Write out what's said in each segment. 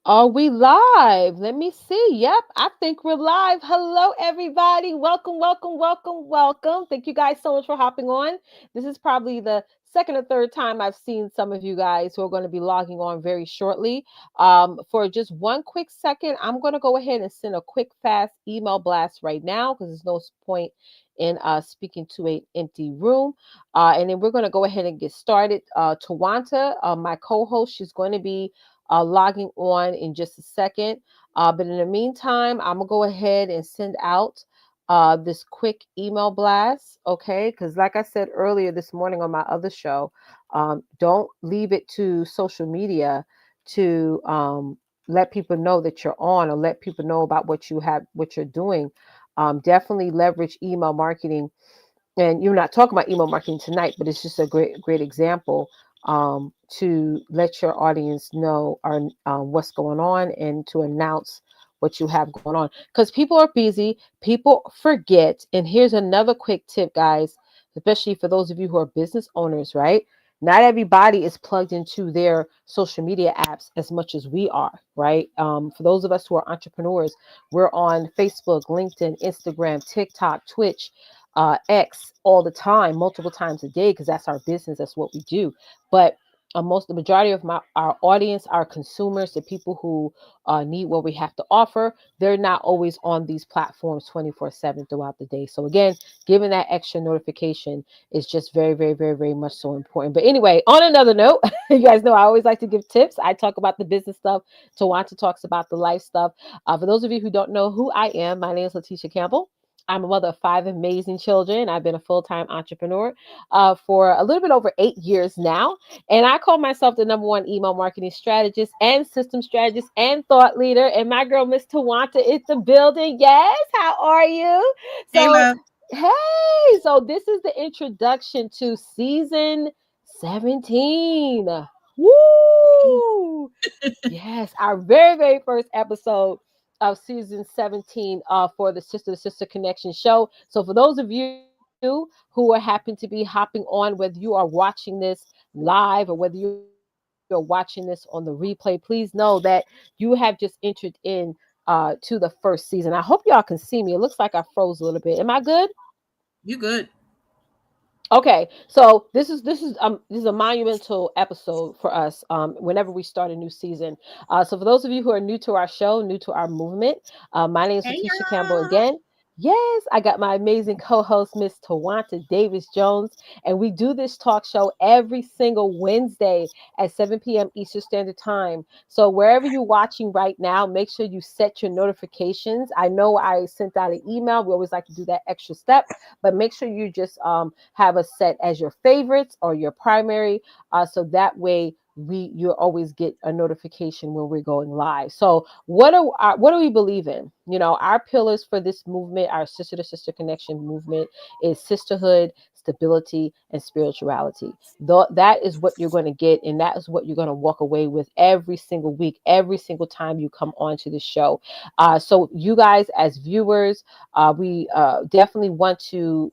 Are we live? Let me see. Yep, I think we're live. Hello, everybody. Welcome, welcome, welcome, welcome. Thank you guys so much for hopping on. This is probably the second or third time I've seen some of you guys who are going to be logging on very shortly. For just one quick second, I'm going to go ahead and send a quick, fast email blast right now because there's no point in speaking to an empty room. And then we're going to go ahead and get started. Tawanta, my co host, she's going to be logging on in just a second. But in the meantime, I'm going to go ahead and send out this quick email blast, okay? Because, like I said earlier this morning on my other show, don't leave it to social media to let people know that you're on or let people know about what you have, what you're doing. Definitely leverage email marketing, and you're not talking about email marketing tonight, but it's just a great example to let your audience know what's going on and to announce what you have going on, because people are busy, people forget. And here's another quick tip, guys, especially for those of you who are business owners, right? Not everybody is plugged into their social media apps as much as we are, right? For those of us who are entrepreneurs, we're on Facebook, LinkedIn, Instagram, TikTok, Twitch, X all the time, multiple times a day, because that's our business, that's what we do. But the majority of our audience, our consumers, the people who need what we have to offer, they're not always on these platforms 24/7 throughout the day. So again, giving that extra notification is just very, very, very, very much so important. But anyway, on another note, you guys know I always like to give tips. I talk about the business stuff. Tawanta talks about the life stuff. For those of you who don't know who I am, my name is Letitia Campbell. I'm a mother of five amazing children. I've been a full-time entrepreneur for a little bit over 8 years now. And I call myself the number one email marketing strategist and system strategist and thought leader. And my girl, Miss Tawanta, is the building. Yes, how are you? Hey, So, love. hey, so this is the introduction to season 17. Woo! Yes, our very, very first episode of season 17 for the Sister to Sister Connection show. So, for those of you who are happen to be hopping on, whether you are watching this live or whether you're watching this on the replay, please know that you have just entered in to the first season. I hope y'all can see me. It looks like I froze a little bit. Am I good? You good? Okay, so this is a monumental episode for us. Whenever we start a new season, so for those of you who are new to our show, new to our movement, my name is Hey, Letitia Campbell y'all. again. Yes, I got my amazing co-host Miss Tawanta Davis Jones, and we do this talk show every single Wednesday at 7 p.m. Eastern Standard Time. So wherever you're watching right now, make sure you set your notifications. I know I sent out an email. We always like to do that extra step, but make sure you just have us set as your favorites or your primary, so that way you always get a notification when we're going live. So what do we believe in? You know, our pillars for this movement, our sister to sister connection movement, is sisterhood, stability, and spirituality. That is what you're going to get, and that is what you're going to walk away with every single week, every single time you come onto the show. So you guys as viewers, we definitely want to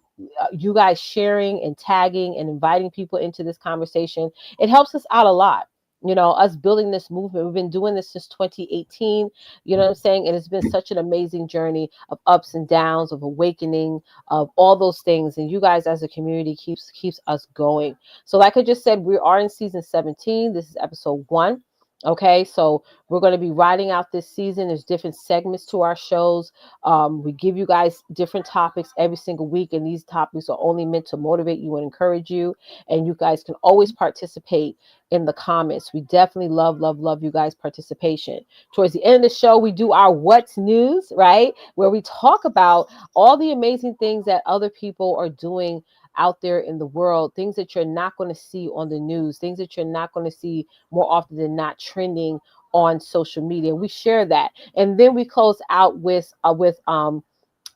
you guys sharing and tagging and inviting people into this conversation. It helps us out a lot. You know, us building this movement, we've been doing this since 2018. You know what I'm saying? And it's been such an amazing journey of ups and downs, of awakening, of all those things. And you guys as a community keeps us going. So like I just said, we are in season 17. This is episode 1. Okay, so we're going to be writing out this season. There's different segments to our shows. We give you guys different topics every single week, and these topics are only meant to motivate you and encourage you. And you guys can always participate in the comments. We definitely love you guys' participation. Towards the end of the show, we do our What's News, right? Where we talk about all the amazing things that other people are doing out there in the world, things that you're not going to see on the news, things that you're not going to see more often than not trending on social media. We share that, and then we close out what's going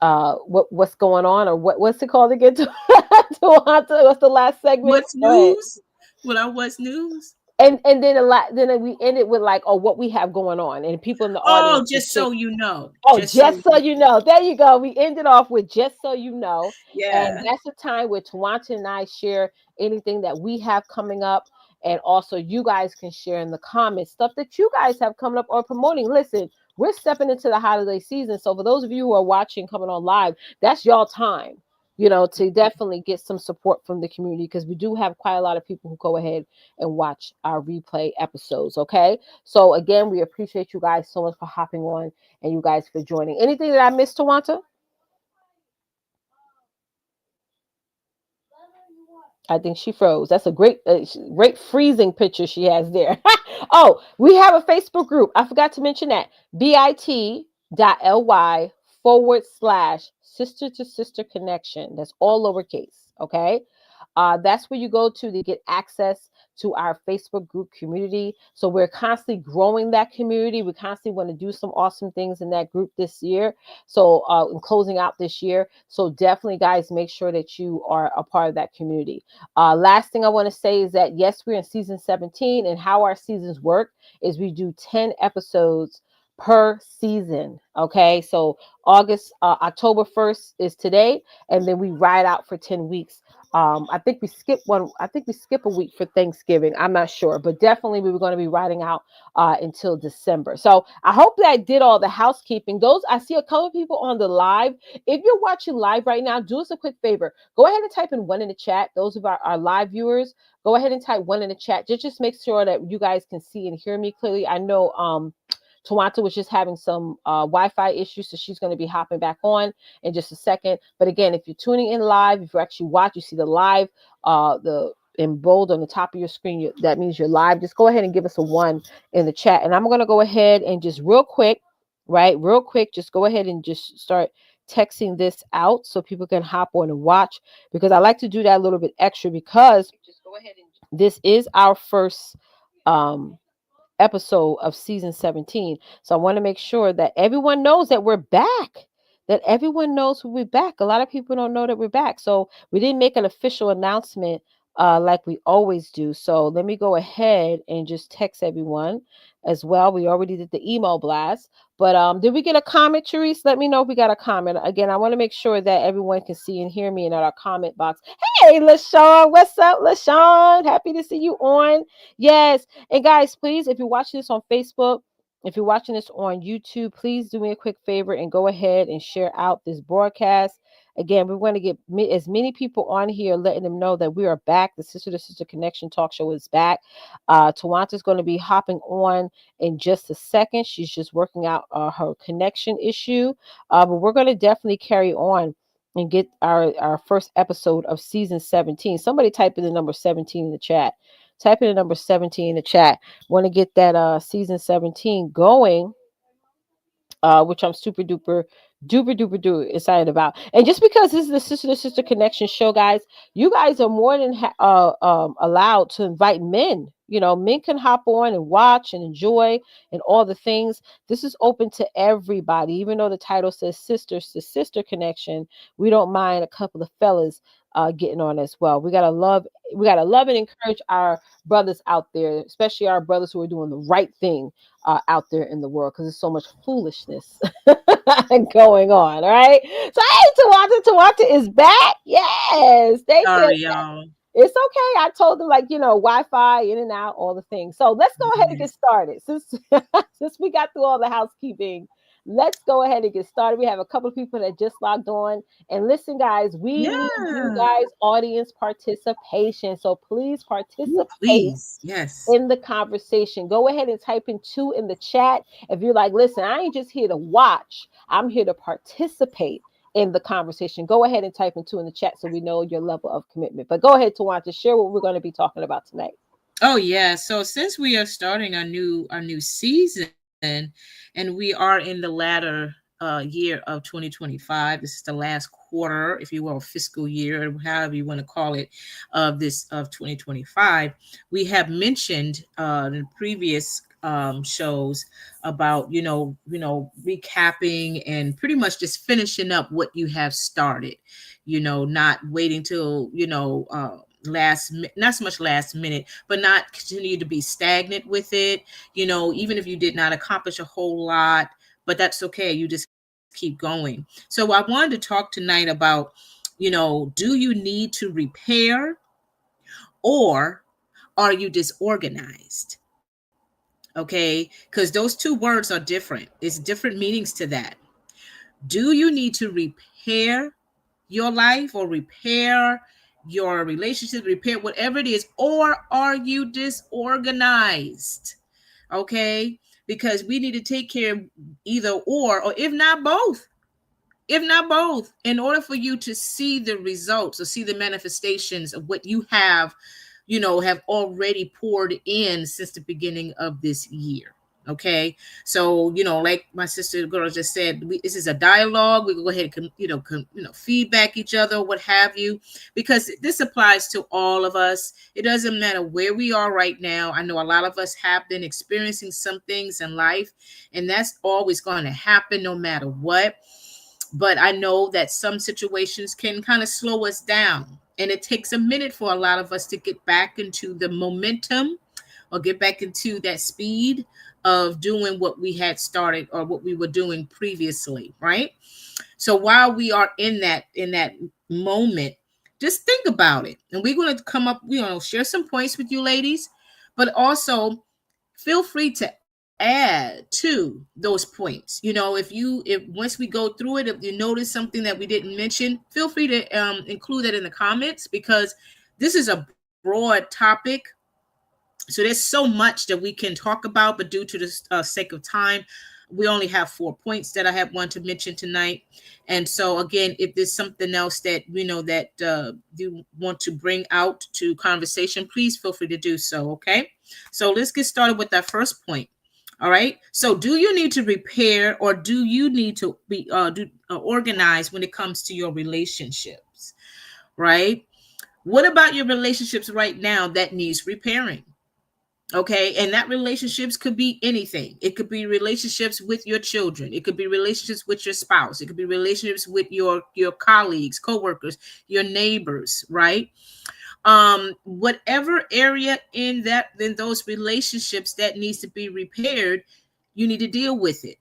on, or what's it called again? What's the last segment? What's Go ahead. news? What I what's news? And then then we end it with like, oh, what we have going on, and people in the audience Oh, can just say, so you know. oh, Just so just you so know. you know. There you go. We ended off with just so you know. And Yeah. that's the time where Tawanta and I share anything that we have coming up. And also, you guys can share in the comments stuff that you guys have coming up or promoting. Listen, we're stepping into the holiday season. So, for those of you who are watching coming on live, that's y'all time, to definitely get some support from the community because we do have quite a lot of people who go ahead and watch our replay episodes. Okay. So, again, we appreciate you guys so much for hopping on and you guys for joining. Anything that I missed, Tawanta? I think she froze. That's a great freezing picture she has there. Oh, we have a Facebook group. I forgot to mention that. bit.ly/sister to sister connection. That's all lowercase. Okay. That's where you go to get access to our Facebook group community. So we're constantly growing that community. We constantly want to do some awesome things in that group this year. So in closing out this year. So definitely, guys, make sure that you are a part of that community. Last thing I want to say is that yes, we're in season 17, and how our seasons work is we do 10 episodes per season. Okay, so October 1st is today, and then we ride out for 10 weeks. I think we skip one. I think we skip a week for Thanksgiving. I'm not sure, but definitely we were going to be riding out until December. So I hope that I did all the housekeeping. Those I see a couple of people on the live. If you're watching live right now, do us a quick favor. Go ahead and type in one in the chat. Those of our live viewers, go ahead and type one in the chat. Just make sure that you guys can see and hear me clearly. I know Tawanta was just having some Wi-Fi issues, so she's going to be hopping back on in just a second. But again, if you're tuning in live, if you actually watch, you see the live, the in bold on the top of your screen, that means you're live. Just go ahead and give us a one in the chat. And I'm going to go ahead and just real quick, just go ahead and just start texting this out so people can hop on and watch, because I like to do that a little bit extra because this is our first um episode of season 17. So I want to make sure that everyone knows that we're back. That everyone knows we're back. A lot of people don't know that we're back. So we didn't make an official announcement like we always do. So let me go ahead and just text everyone as well. We already did the email blast. But did we get a comment, Therese? Let me know if we got a comment. Again, I want to make sure that everyone can see and hear me in our comment box. Hey, LaShawn, what's up, LaShawn? Happy to see you on. Yes. And guys, please, if you're watching this on Facebook, if you're watching this on YouTube, please do me a quick favor and go ahead and share out this broadcast. Again, we want to get as many people on here, letting them know that we are back. The Sister to Sister Connection talk show is back. Tawanta's going to be hopping on in just a second. She's just working out her connection issue. But we're going to definitely carry on and get our first episode of season 17. Somebody type in the number 17 in the chat. Type in the number 17 in the chat. Want to get that season 17 going, which I'm super duper excited about. And just because this is the Sister to Sister Connection show, guys, you guys are more than allowed to invite men. Men can hop on and watch and enjoy and all the things. This is open to everybody, even though the title says Sisters to Sister Connection. We don't mind a couple of fellas getting on as well. We gotta love and encourage our brothers out there, especially our brothers who are doing the right thing out there in the world, because there's so much foolishness going on. All right. So hey, Tawanta is back. Yes. Thank you. Sorry, y'all. It's okay. I told them, Wi-Fi in and out, all the things. So let's go ahead and get Yes. started. Since we got through all the housekeeping, let's go ahead and get started. We have a couple of people that just logged on. And listen, guys, we need you Yeah. guys' audience participation. So please Ooh, participate please. Yes. in the conversation. Go ahead and type in two in the chat. If you're like, listen, I ain't just here to watch, I'm here to participate in the conversation. Go ahead and type in two in the chat so we know your level of commitment. But go ahead, Tawanta, share what we're going to be talking about tonight. Oh yeah. So since we are starting our new season, and we are in the latter year of 2025, this is the last quarter, if you will, fiscal year, or however you want to call it, of 2025. We have mentioned in previous shows about recapping and pretty much just finishing up what you have started. Not waiting till not so much last minute, but not continue to be stagnant with it. Even if you did not accomplish a whole lot, but that's okay. You just keep going. So I wanted to talk tonight about, do you need to repair, or are you disorganized? Okay, because those two words are different. It's different meanings to that. Do you need to repair your life or repair your relationship, repair whatever it is, or are you disorganized? Okay, because we need to take care of either or if not both. If not both, in order for you to see the results or see the manifestations of what you have, have already poured in since the beginning of this year. Okay, so like my sister girl just said, this is a dialogue. We can go ahead and feedback each other, what have you, because this applies to all of us. It doesn't matter where we are right now. I know a lot of us have been experiencing some things in life, and that's always going to happen no matter what. But I know that some situations can kind of slow us down. And it takes a minute for a lot of us to get back into the momentum or get back into that speed of doing what we had started or what we were doing previously, right? So while we are in that moment, just think about it. And we're going to come up, share some points with you ladies, but also feel free to add to those points. If once we go through it, if you notice something that we didn't mention, feel free to include that in the comments, because this is a broad topic. So there's so much that we can talk about, but due to the sake of time, we only have 4 points that I have wanted to mention tonight. And so again, if there's something else that that you want to bring out to conversation, please feel free to do so. Okay, so let's get started with that first point. All right. So, do you need to repair, or do you need to be organized when it comes to your relationships? Right. What about your relationships right now that needs repairing? Okay, and that relationships could be anything. It could be relationships with your children, it could be relationships with your spouse, it could be relationships with your colleagues, co-workers, your neighbors, right? Whatever area in those relationships that needs to be repaired, you need to deal with it.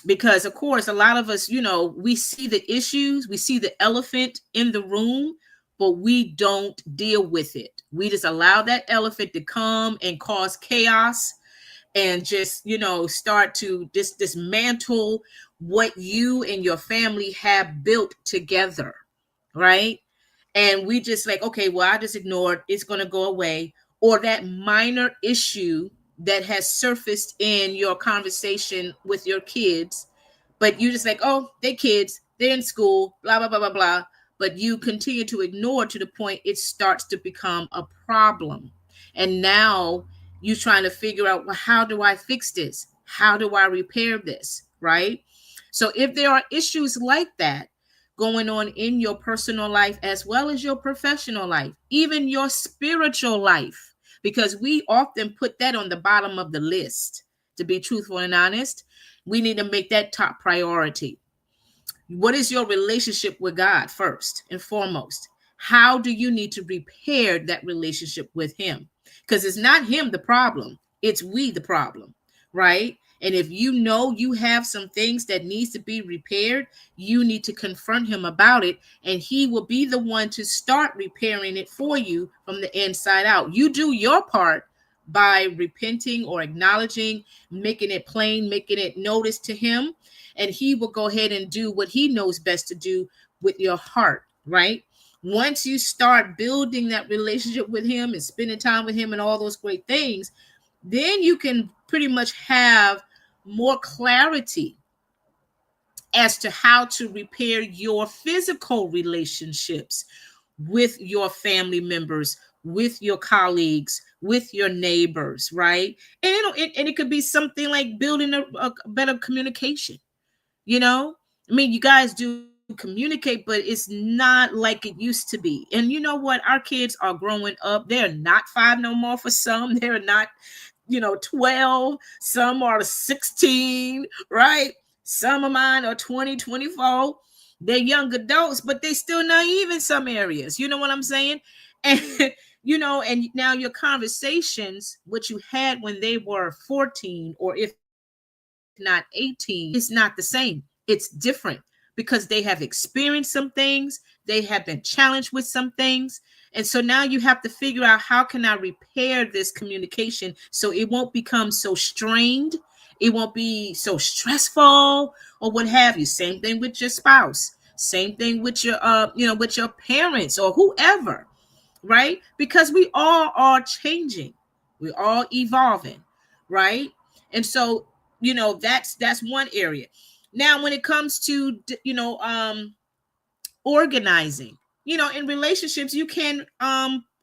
Because of course a lot of us, we see the issues, we see the elephant in the room, but we don't deal with it. We just allow that elephant to come and cause chaos, and just start to dismantle what you and your family have built together, right? And we just like, okay, well, I just ignored, it's going to go away. Or that minor issue that has surfaced in your conversation with your kids, but you just like, oh, they kids, they're in school, blah blah blah blah blah, but you continue to ignore to the point it starts to become a problem. And now you trying to figure out, well, how do I fix this, how do I repair this, right? So if there are issues like that going on in your personal life as well as your professional life, even your spiritual life, because we often put that on the bottom of the list. To be truthful and honest, we need to make that top priority. What is your relationship with God first and foremost? How do you need to repair that relationship with Him? Because it's not Him the problem, it's we the problem, right? And if you know you have some things that needs to be repaired, you need to confront Him about it, and He will be the one to start repairing it for you from the inside out. You do your part by repenting or acknowledging, making it plain, making it notice to Him, and He will go ahead and do what He knows best to do with your heart, right? Once you start building that relationship with Him and spending time with Him and all those great things, then you can pretty much have more clarity as to how to repair your physical relationships with your family members, with your colleagues, with your neighbors, right? And it could be something like building a better communication. I mean, you guys do communicate, but it's not like it used to be. And you know what? Our kids are growing up. They're not 5 no more for some. They're not 12. Some are 16, right? Some of mine are 20, 24. They're young adults, but they still naive in some areas. You know what I'm saying? And and now your conversations, what you had when they were 14, or if not 18, is not the same. It's different because they have experienced some things, they have been challenged with some things, And so now you have to figure out, how can I repair this communication so it won't become so strained, it won't be so stressful, or what have you. Same thing with your spouse, same thing with your with your parents or whoever, right? Because we all are changing, we're all evolving, right? And so, that's one area. Now when it comes to organizing, in relationships, you can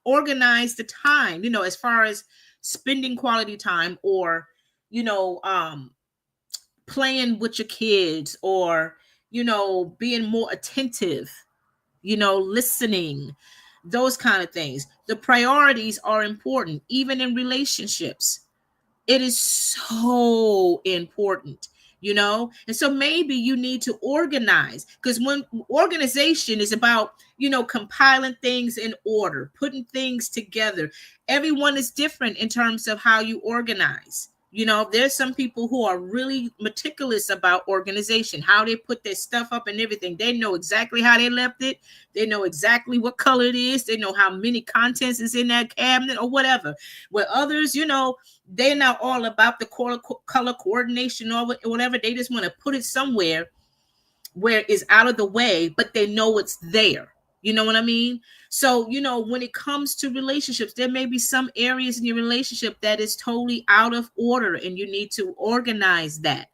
organize the time, as far as spending quality time, or you know um playing with your kids, or being more attentive, listening, those kind of things. The priorities are important, even in relationships. It is so important, and so maybe you need to organize, because when organization is about compiling things in order, putting things together. Everyone is different in terms of how you organize. There's some people who are really meticulous about organization, how they put their stuff up and everything. They know exactly how they left it. They know exactly what color it is. They know how many contents is in that cabinet or whatever. Where others, they're not all about the color coordination or whatever. They just want to put it somewhere where it's out of the way, but they know it's there. You know what I mean? So, when it comes to relationships, there may be some areas in your relationship that is totally out of order, and you need to organize that.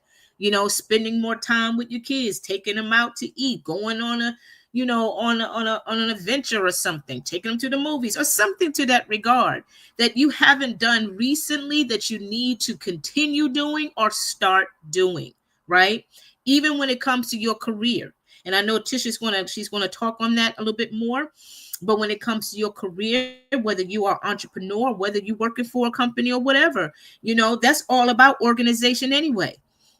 Spending more time with your kids, taking them out to eat, going on a on an adventure or something, taking them to the movies or something to that regard, that you haven't done recently, that you need to continue doing or start doing, right? Even when it comes to your career. And I know she's gonna talk on that a little bit more. But when it comes to your career, whether you are entrepreneur, whether you're working for a company or whatever, that's all about organization anyway.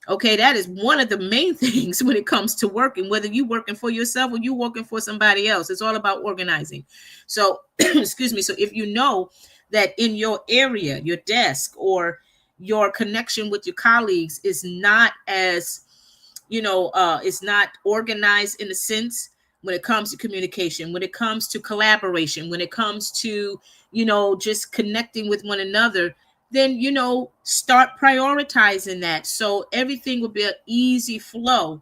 Okay, that is one of the main things when it comes to working, whether you're working for yourself or you're working for somebody else. It's all about organizing. So, excuse me. So, if you know that in your area, your desk, or your connection with your colleagues is not as, it's not organized in a sense, when it comes to communication, when it comes to collaboration, when it comes to, just connecting with one another, then start prioritizing that, so everything will be an easy flow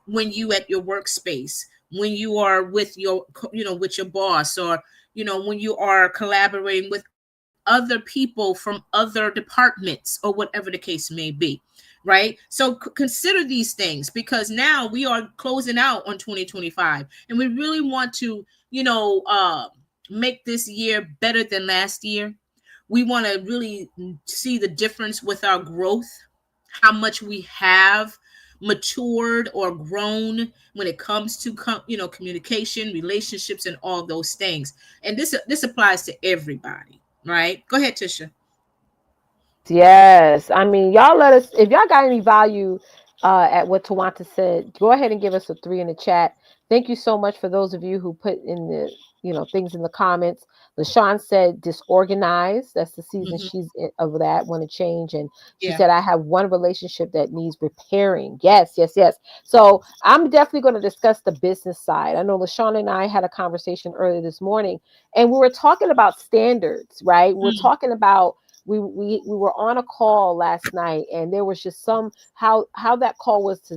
when you at your workspace, when you are with your with your boss, or when you are collaborating with other people from other departments, or whatever the case may be, right? So consider these things, because now we are closing out on 2025, and we really want to make this year better than last year. We want to really see the difference with our growth, how much we have matured or grown when it comes to communication, relationships, and all those things. And this applies to everybody, right? Go ahead, Tisha. Yes, yes. I mean, y'all let us, if y'all got any value at what Tawanta said, go ahead and give us a 3 in the chat. Thank you so much for those of you who put in the, things in the comments. LaShawn said disorganized. That's the season Hmm. she's in, of that, want to change. And she Yeah. said, I have one relationship that needs repairing. Yes, yes, yes. So I'm definitely going to discuss the business side. I know LaShawn and I had a conversation earlier this morning, and we were talking about standards, right? We're Mm. talking about we were on a call last night, and there was just some how that call was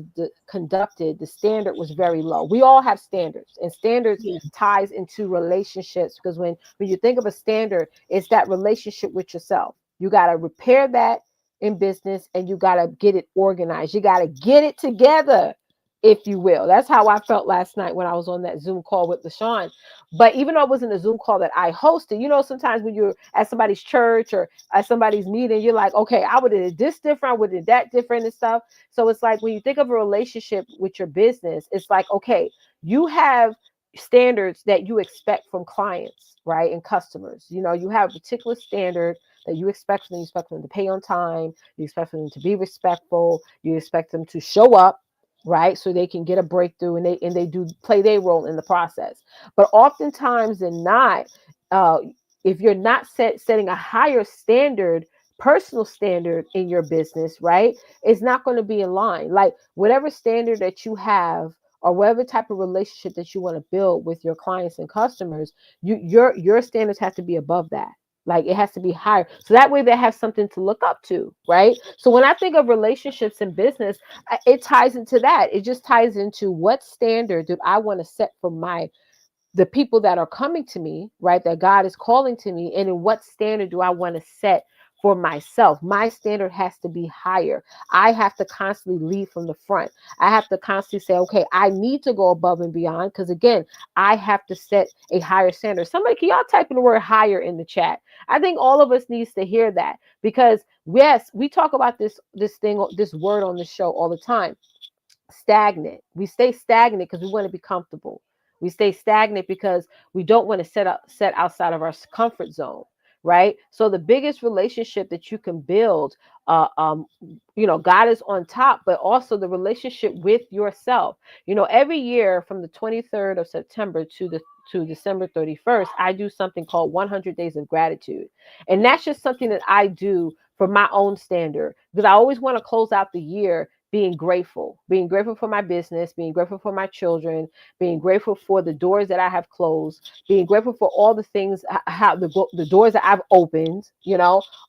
conducted. The standard was very low. We all have standards, and standards Yeah. ties into relationships, because when you think of a standard, it's that relationship with yourself. You got to repair that in business, and you got to get it organized. You got to get it together, if you will. That's how I felt last night when I was on that Zoom call with LaShawn. But even though it wasn't a Zoom call that I hosted, sometimes when you're at somebody's church or at somebody's meeting, you're like, okay, I would have did this different, I would have did that different and stuff. So it's like when you think of a relationship with your business, it's like, okay, you have standards that you expect from clients, right? And customers. You have a particular standard that you expect from them. You expect them to pay on time, you expect them to be respectful, you expect them to show up, right? So they can get a breakthrough, and they do play their role in the process. But oftentimes than not, uh, if you're not setting a higher standard, personal standard in your business, right, it's not going to be in line. Like whatever standard that you have or whatever type of relationship that you want to build with your clients and customers, your standards have to be above that. Like it has to be higher. So that way they have something to look up to, right? So when I think of relationships in business, it ties into that. It just ties into what standard do I want to set for the people that are coming to me, right? That God is calling to me. And in what standard do I want to set for myself? My standard has to be higher. I have to constantly lead from the front. I have to constantly say, okay, I need to go above and beyond. Because again, I have to set a higher standard. Somebody, can y'all type in the word higher in the chat? I think all of us needs to hear that, because yes, we talk about this word on the show all the time. Stagnant. We stay stagnant because we want to be comfortable. We stay stagnant because we don't want to set outside of our comfort zone, right? So the biggest relationship that you can build, uh, um, God is on top, but also the relationship with yourself. Every year from the 23rd of September to December 31st, I do something called 100 Days of Gratitude. And that's just something that I do for my own standard, because I always want to close out the year being grateful for my business, being grateful for my children, being grateful for the doors that I have closed, being grateful for all the things, how the doors that I've opened,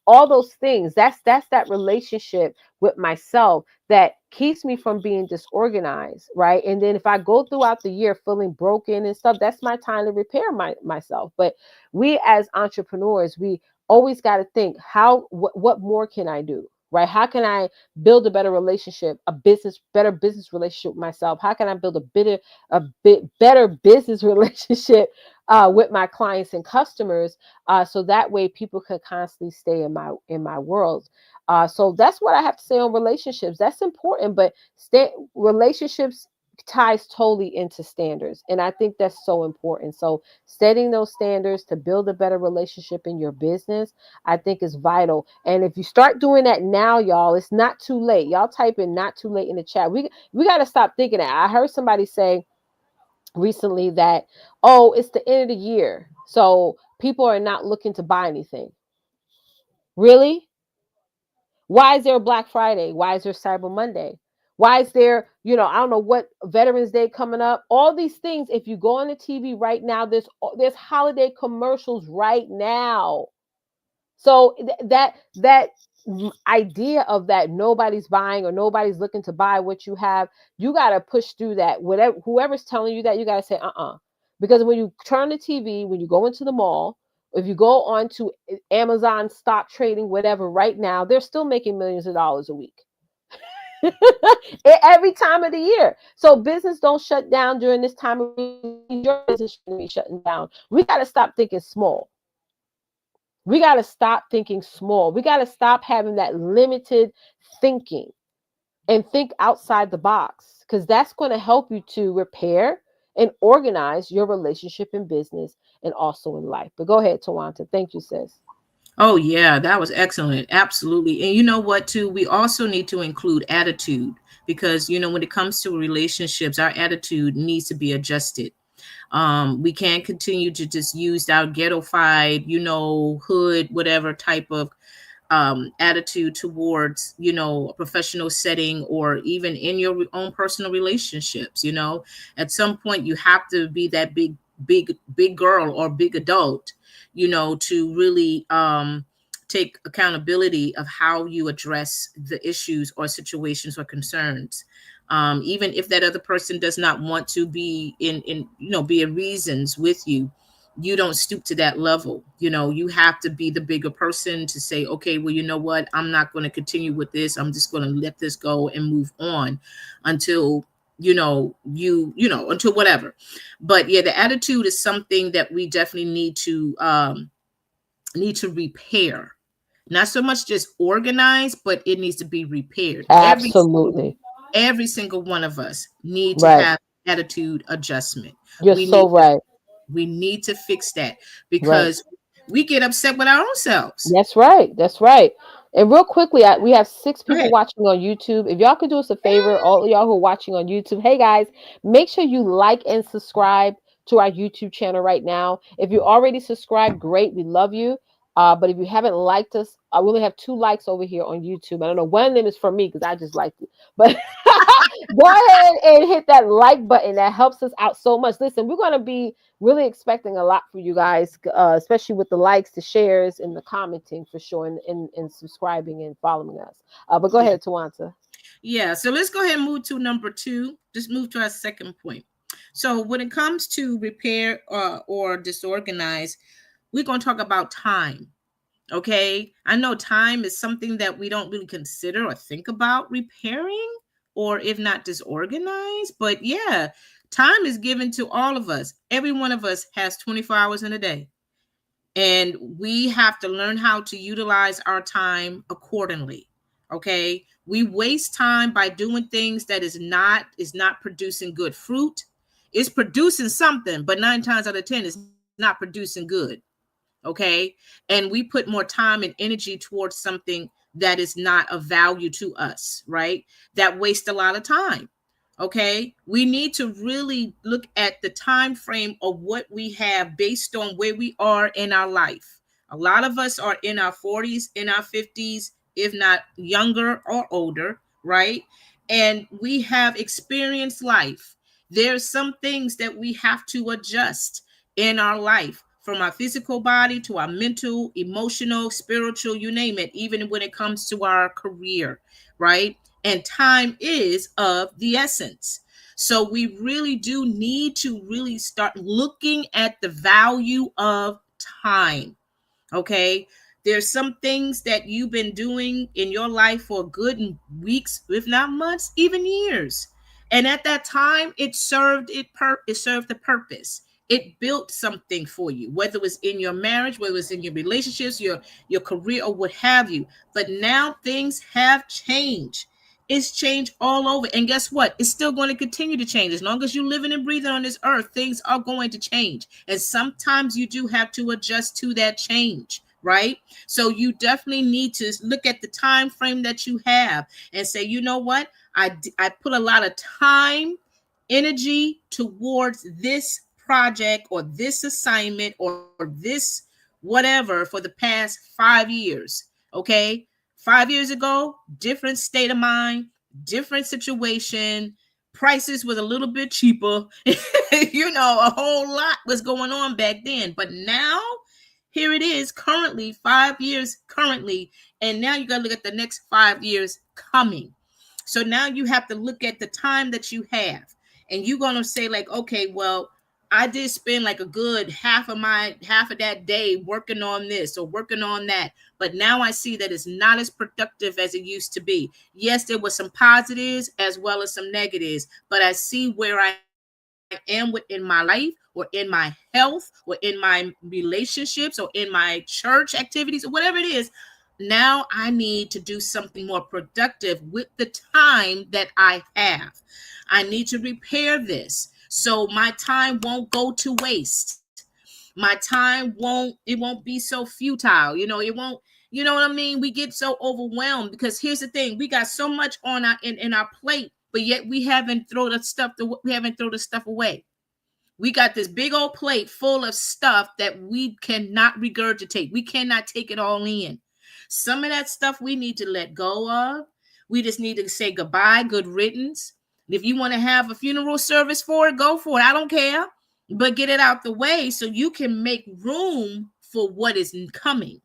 all those things. That's that relationship with myself that keeps me from being disorganized, right? And then if I go throughout the year feeling broken and stuff, that's my time to repair myself. But we as entrepreneurs, we always got to think, what more can I do? Right? How can I build a better relationship, better business relationship with myself? How can I build a bit better business relationship with my clients and customers, so that way people can constantly stay in my world. So that's what I have to say on relationships. That's important, but relationships ties totally into standards, and I think that's so important. So setting those standards to build a better relationship in your business, I think, is vital. And if you start doing that now, y'all, it's not too late. Y'all type in "not too late" in the chat. We got to stop thinking that. I heard somebody say recently that, oh, it's the end of the year, so people are not looking to buy anything. Really? Why is there a Black Friday? Why is there Cyber Monday? Why is there, I don't know what, Veterans Day coming up? All these things. If you go on the TV right now, there's holiday commercials right now. So that idea of that nobody's buying or nobody's looking to buy what you have, you got to push through that. Whatever, whoever's telling you that, you got to say, because when you turn the TV, when you go into the mall, if you go on to Amazon stock trading, whatever, right now, they're still making millions of dollars a week. Every time of the year. So business don't shut down during this time of your business shouldn't be shutting down. We got to stop thinking small. We got to stop thinking small. We got to stop having that limited thinking and think outside the box, because that's going to help you to repair and organize your relationship in business and also in life. But go ahead, Tawanta. Thank you, sis. Oh yeah, that was excellent. Absolutely. And you know what too? We also need to include attitude, because when it comes to relationships, our attitude needs to be adjusted. We can't continue to just use our ghettofied, hood, whatever type of attitude towards a professional setting, or even in your own personal relationships. At some point you have to be that big girl or big adult, to really take accountability of how you address the issues or situations or concerns. Even if that other person does not want to be be in reasons with you, you don't stoop to that level. You have to be the bigger person to say, okay, well, you know what, I'm not going to continue with this. I'm just going to let this go and move on until until whatever. But yeah, the attitude is something that we definitely need to repair. Not so much just organize, but it needs to be repaired. Absolutely. Every single one of us need to Right. have attitude adjustment. You're we need so right. we need to fix that, Right. because we get upset with our own selves. That's right. That's right. And real quickly, we have 6 people Go watching on YouTube. If y'all could do us a favor, all of y'all who are watching on YouTube, hey guys, make sure you like and subscribe to our YouTube channel right now. If you already subscribed, great. We love you. But if you haven't liked us, we only have 2 likes over here on YouTube. I don't know. One of them is for me because I just liked it. But Go ahead and hit that like button. That helps us out so much. Listen, we're going to be really expecting a lot for you guys, especially with the likes, the shares, and the commenting for sure, and subscribing and following us. But go Yeah. ahead, Tawanta. Yeah. So let's go ahead and move to number two. Just move to our second point. So when it comes to repair or disorganize, we're going to talk about time. Okay. I know time is something that we don't really consider or think about repairing, or if not disorganized. But yeah, time is given to all of us. Every one of us has 24 hours in a day. And we have to learn how to utilize our time accordingly. Okay, we waste time by doing things that is not producing good fruit. It's producing something, but 9 times out of 10 it's not producing good. Okay, and we put more time and energy towards something that is not of value to us, right? That waste a lot of time. Okay, we need to really look at the time frame of what we have based on where we are in our life. A lot of us are in our 40s, in our 50s, if not younger or older, right? And we have experienced life. There's some things that we have to adjust in our life, from our physical body to our mental, emotional, spiritual, you name it, even when it comes to our career, right? And time is of the essence. So we really do need to really start looking at the value of time. Okay, there's some things that you've been doing in your life for good weeks, if not months, even years, and at that time it served the purpose. It built something for you, whether it was in your marriage, whether it was in your relationships, your career, or what have you. But now things have changed. It's changed all over, and guess what? It's still going to continue to change. As long as you're living and breathing on this earth, things are going to change, and sometimes you do have to adjust to that change, right? So you definitely need to look at the time frame that you have and say, you know what, I put a lot of time, energy towards this project or this assignment or this whatever for the past 5 years. Okay, 5 years ago, different state of mind, different situation, prices was a little bit cheaper. A whole lot was going on back then. But now, here it is currently, 5 years currently, and now you got to look at the next 5 years coming. So now you have to look at the time that you have, and you're going to say, like, okay, well, I did spend like a good half of that day working on this or working on that. But now I see that it's not as productive as it used to be. Yes, there was some positives as well as some negatives, but I see where I am within my life or in my health or in my relationships or in my church activities or whatever it is. Now I need to do something more productive with the time that I have. I need to repair this so my time won't go to waste. My time won't be so futile. It won't. You know what I mean? We get so overwhelmed because here's the thing: we got so much on in our plate, but yet we haven't thrown the stuff away. We got this big old plate full of stuff that we cannot regurgitate. We cannot take it all in. Some of that stuff we need to let go of. We just need to say goodbye, good riddance. If you want to have a funeral service for it, go for it. I don't care. But get it out the way so you can make room for what is coming.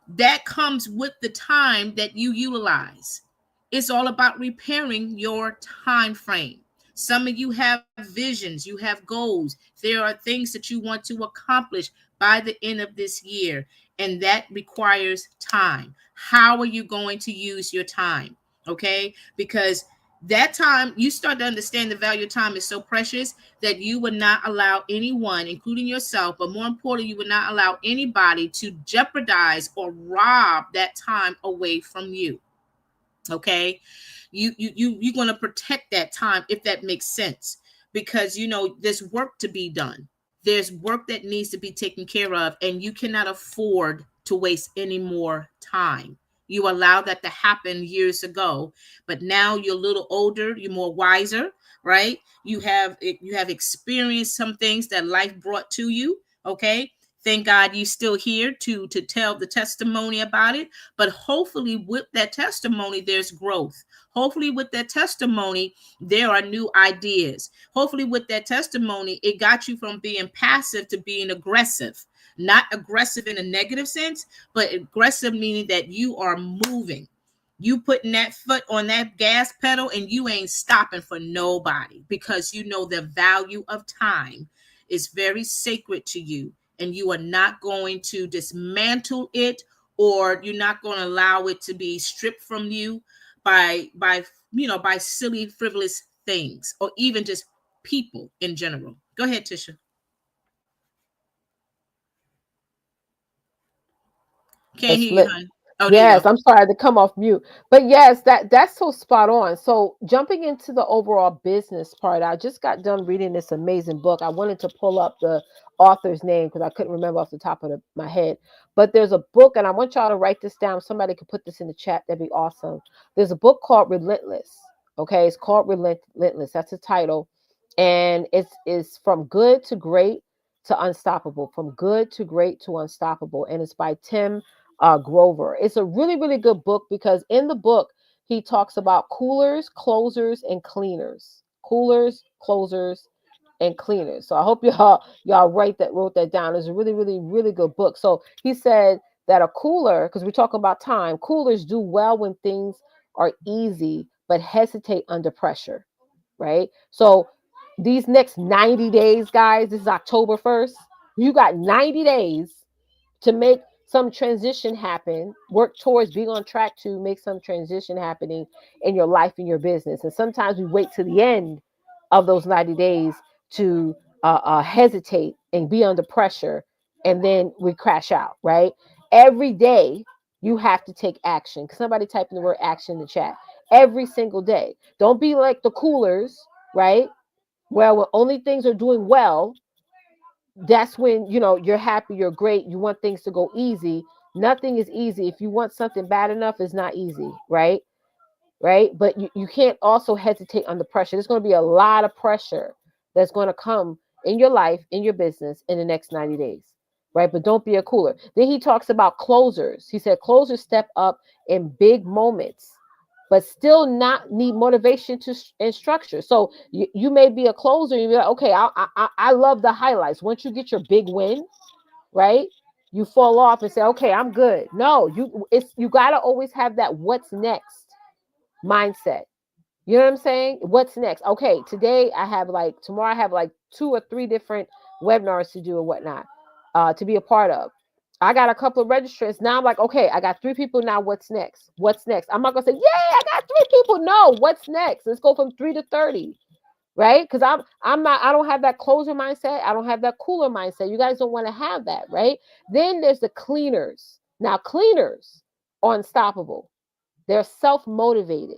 That comes with the time that you utilize. It's all about repairing your time frame. Some of you have visions, you have goals. There are things that you want to accomplish by the end of this year, and that requires time. How are you going to use your time? Okay? Because that time, you start to understand the value of time is so precious that you would not allow anyone, including yourself, but more importantly, you would not allow anybody to jeopardize or rob that time away from you. Okay, you're going to protect that time, if that makes sense, because there's work to be done. There's work that needs to be taken care of, and you cannot afford to waste any more time. You allowed that to happen years ago, but now you're a little older, you're more wiser, right? You have experienced some things that life brought to you. Okay, Thank God you still here to tell the testimony about it. But hopefully with that testimony, there's growth. Hopefully with that testimony, there are new ideas. Hopefully with that testimony, it got you from being passive to being aggressive. Not aggressive in a negative sense, but aggressive meaning that you are moving. You putting that foot on that gas pedal and you ain't stopping for nobody, because you know the value of time is very sacred to you, and you are not going to dismantle it, or you're not going to allow it to be stripped from you by by silly frivolous things, or even just people in general. Go ahead, Tisha. Can't Let's hear you, let hon. Oh, there you go. Yes, I'm sorry to come off mute. But yes, that's so spot on. So jumping into the overall business part, I just got done reading this amazing book. I wanted to pull up the author's name because I couldn't remember off the top of my head. But there's a book, and I want y'all to write this down. Somebody could put this in the chat. That'd be awesome. There's a book called Relentless. Okay, it's called Relentless. That's the title. And it's from good to great to unstoppable. From good to great to unstoppable. And it's by Tim Grover. It's a really, really good book because in the book, he talks about coolers, closers, and cleaners. Coolers, closers, and cleaners. So I hope y'all wrote that down. It's a really, really, really good book. So he said that a cooler, because we're talking about time, coolers do well when things are easy, but hesitate under pressure, right? So these next 90 days, guys, this is October 1st. You got 90 days to make some transition happen, work towards being on track to make some transition happening in your life and your business. And sometimes we wait to the end of those 90 days to hesitate and be under pressure, and then we crash out, right? Every day you have to take action. Somebody type in the word action in the chat. Every single day. Don't be like the coolers, right? Well, when only things are doing well, that's when you're happy, you're great, you want things to go easy. Nothing is easy. If you want something bad enough, it's not easy, right? But you can't also hesitate under pressure. There's going to be a lot of pressure that's going to come in your life, in your business, in the next 90 days, right? But don't be a cooler. Then he talks about closers. He said closers step up in big moments but still not need motivation to and structure. So you may be a closer. You be like, okay, I love the highlights. Once you get your big win, right? You fall off and say, okay, I'm good. No, you gotta always have that what's next mindset. You know what I'm saying? What's next? Okay, tomorrow I have like 2 or 3 different webinars to do or whatnot, to be a part of. I got a couple of registrants. Now I'm like, okay, I got 3 people now. What's next? What's next? I'm not gonna say, yay, I got 3 people. No, what's next? Let's go from 3 to 30, right? Because I don't have that closer mindset. I don't have that cooler mindset. You guys don't want to have that, right? Then there's the cleaners. Now, cleaners are unstoppable. They're self-motivated,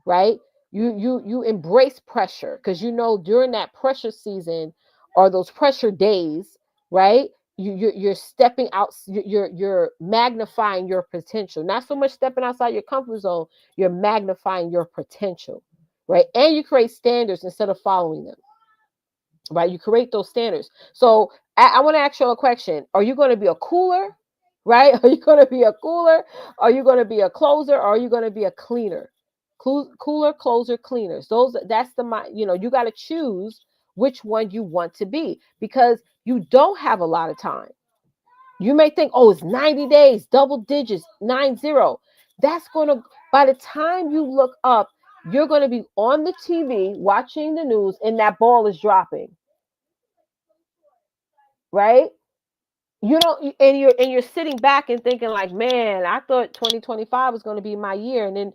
right? You embrace pressure because during that pressure season or those pressure days, right? You're stepping out. You're magnifying your potential. Not so much stepping outside your comfort zone. You're magnifying your potential, right? And you create standards instead of following them, right? You create those standards. So I want to ask you a question. Are you going to be a cooler, right? Are you going to be a cooler? Are you going to be a closer? Or are you going to be a cleaner? Cooler, closer, cleaners. That's you got to choose which one you want to be because you don't have a lot of time. You may think, oh, it's 90 days, double digits, 90. That's going to, by the time you look up, you're going to be on the TV watching the news and that ball is dropping, right? You don't, and you're sitting back and thinking like, man, I thought 2025 was going to be my year. And then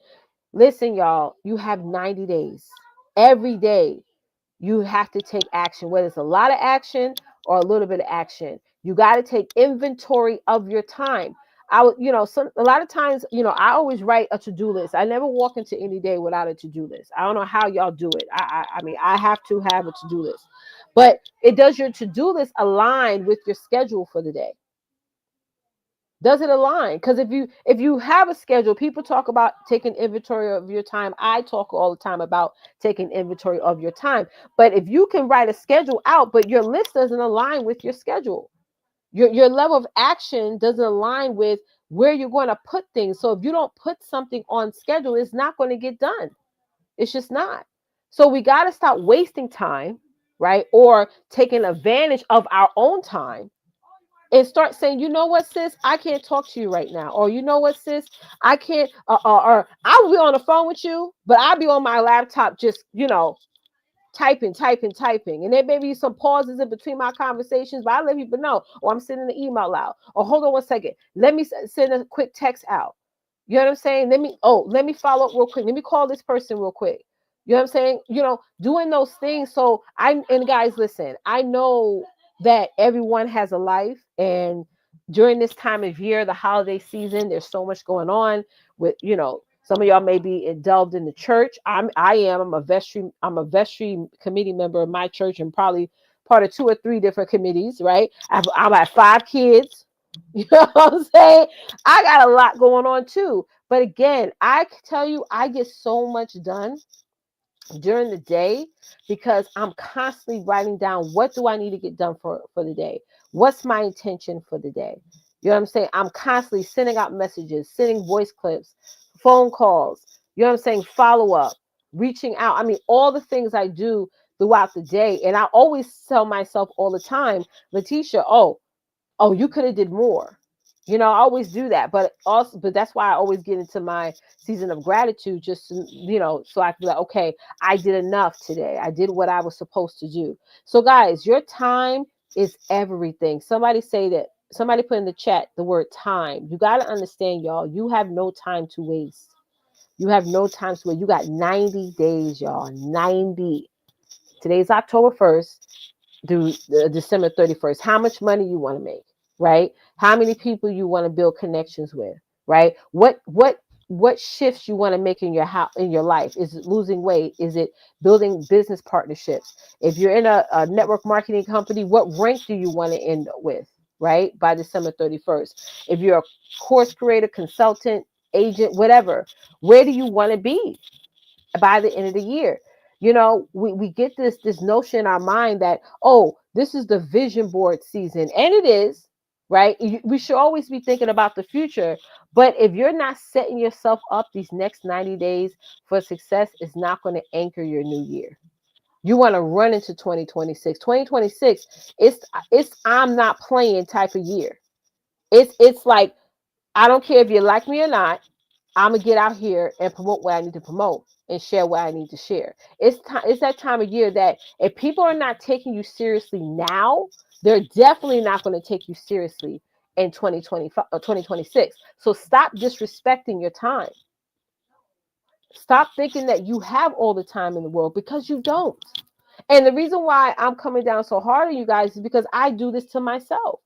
listen, y'all, you have 90 days. Every day you have to take action, whether it's a lot of action or a little bit of action. You got to take inventory of your time. A lot of times, I always write a to-do list. I never walk into any day without a to-do list. I don't know how y'all do it. I mean, I have to have a to-do list, but it does your to-do list align with your schedule for the day? Does it align? Because if you have a schedule, people talk about taking inventory of your time. I talk all the time about taking inventory of your time. But if you can write a schedule out, but your list doesn't align with your schedule, Your level of action doesn't align with where you're going to put things. So if you don't put something on schedule, it's not going to get done. It's just not. So we got to stop wasting time, right? Or taking advantage of our own time and start saying, you know what, sis, I can't talk to you right now. Or you know what, sis, I can't, or I'll be on the phone with you, but I'll be on my laptop just, typing. And there may be some pauses in between my conversations, but I let people know, or I'm sending the email out. Or hold on one second. Let me send a quick text out. You know what I'm saying? Let me follow up real quick. Let me call this person real quick. You know what I'm saying? Doing those things. So and guys, listen, I know that everyone has a life, and during this time of year, the holiday season, there's so much going on with, some of y'all may be delved in the church. I'm a vestry committee member of my church, and probably part of two or three different committees, right? I'm at 5 kids. You know what I'm saying? I got a lot going on too. But again, I can tell you, I get so much done during the day because I'm constantly writing down, what do I need to get done for the day? What's my intention for the day? You know what I'm saying? I'm constantly sending out messages, sending voice clips, phone calls, you know what I'm saying? Follow up, reaching out. I mean, all the things I do throughout the day. And I always tell myself all the time, Letitia, oh, you could have did more. I always do that, but that's why I always get into my season of gratitude, just so I can be like, okay, I did enough today. I did what I was supposed to do. So guys, your time is everything. Somebody put in the chat the word time. You got to understand, y'all, you have no time to waste. You have no time to waste. You got 90 days, y'all. 90. Today's October 1st through December 31st. How much money you want to make, right? How many people you want to build connections with, right? What shifts you want to make in your life? Is it losing weight? Is it building business partnerships? If you're in a network marketing company, what rank do you want to end up with, right? By December 31st. If you're a course creator, consultant, agent, whatever, where do you want to be by the end of the year? We get this notion in our mind that, oh, this is the vision board season, and it is, right? We should always be thinking about the future, but if you're not setting yourself up these next 90 days for success, it's not going to anchor your new year. You want to run into 2026. It's I'm not playing type of year. It's like, I don't care if you like me or not, I'm gonna get out here and promote what I need to promote and share what I need to share. It's that time of year that if people are not taking you seriously now, they're definitely not going to take you seriously in 2025 or 2026. So stop disrespecting your time. Stop thinking that you have all the time in the world, because you don't. And the reason why I'm coming down so hard on you guys is because I do this to myself.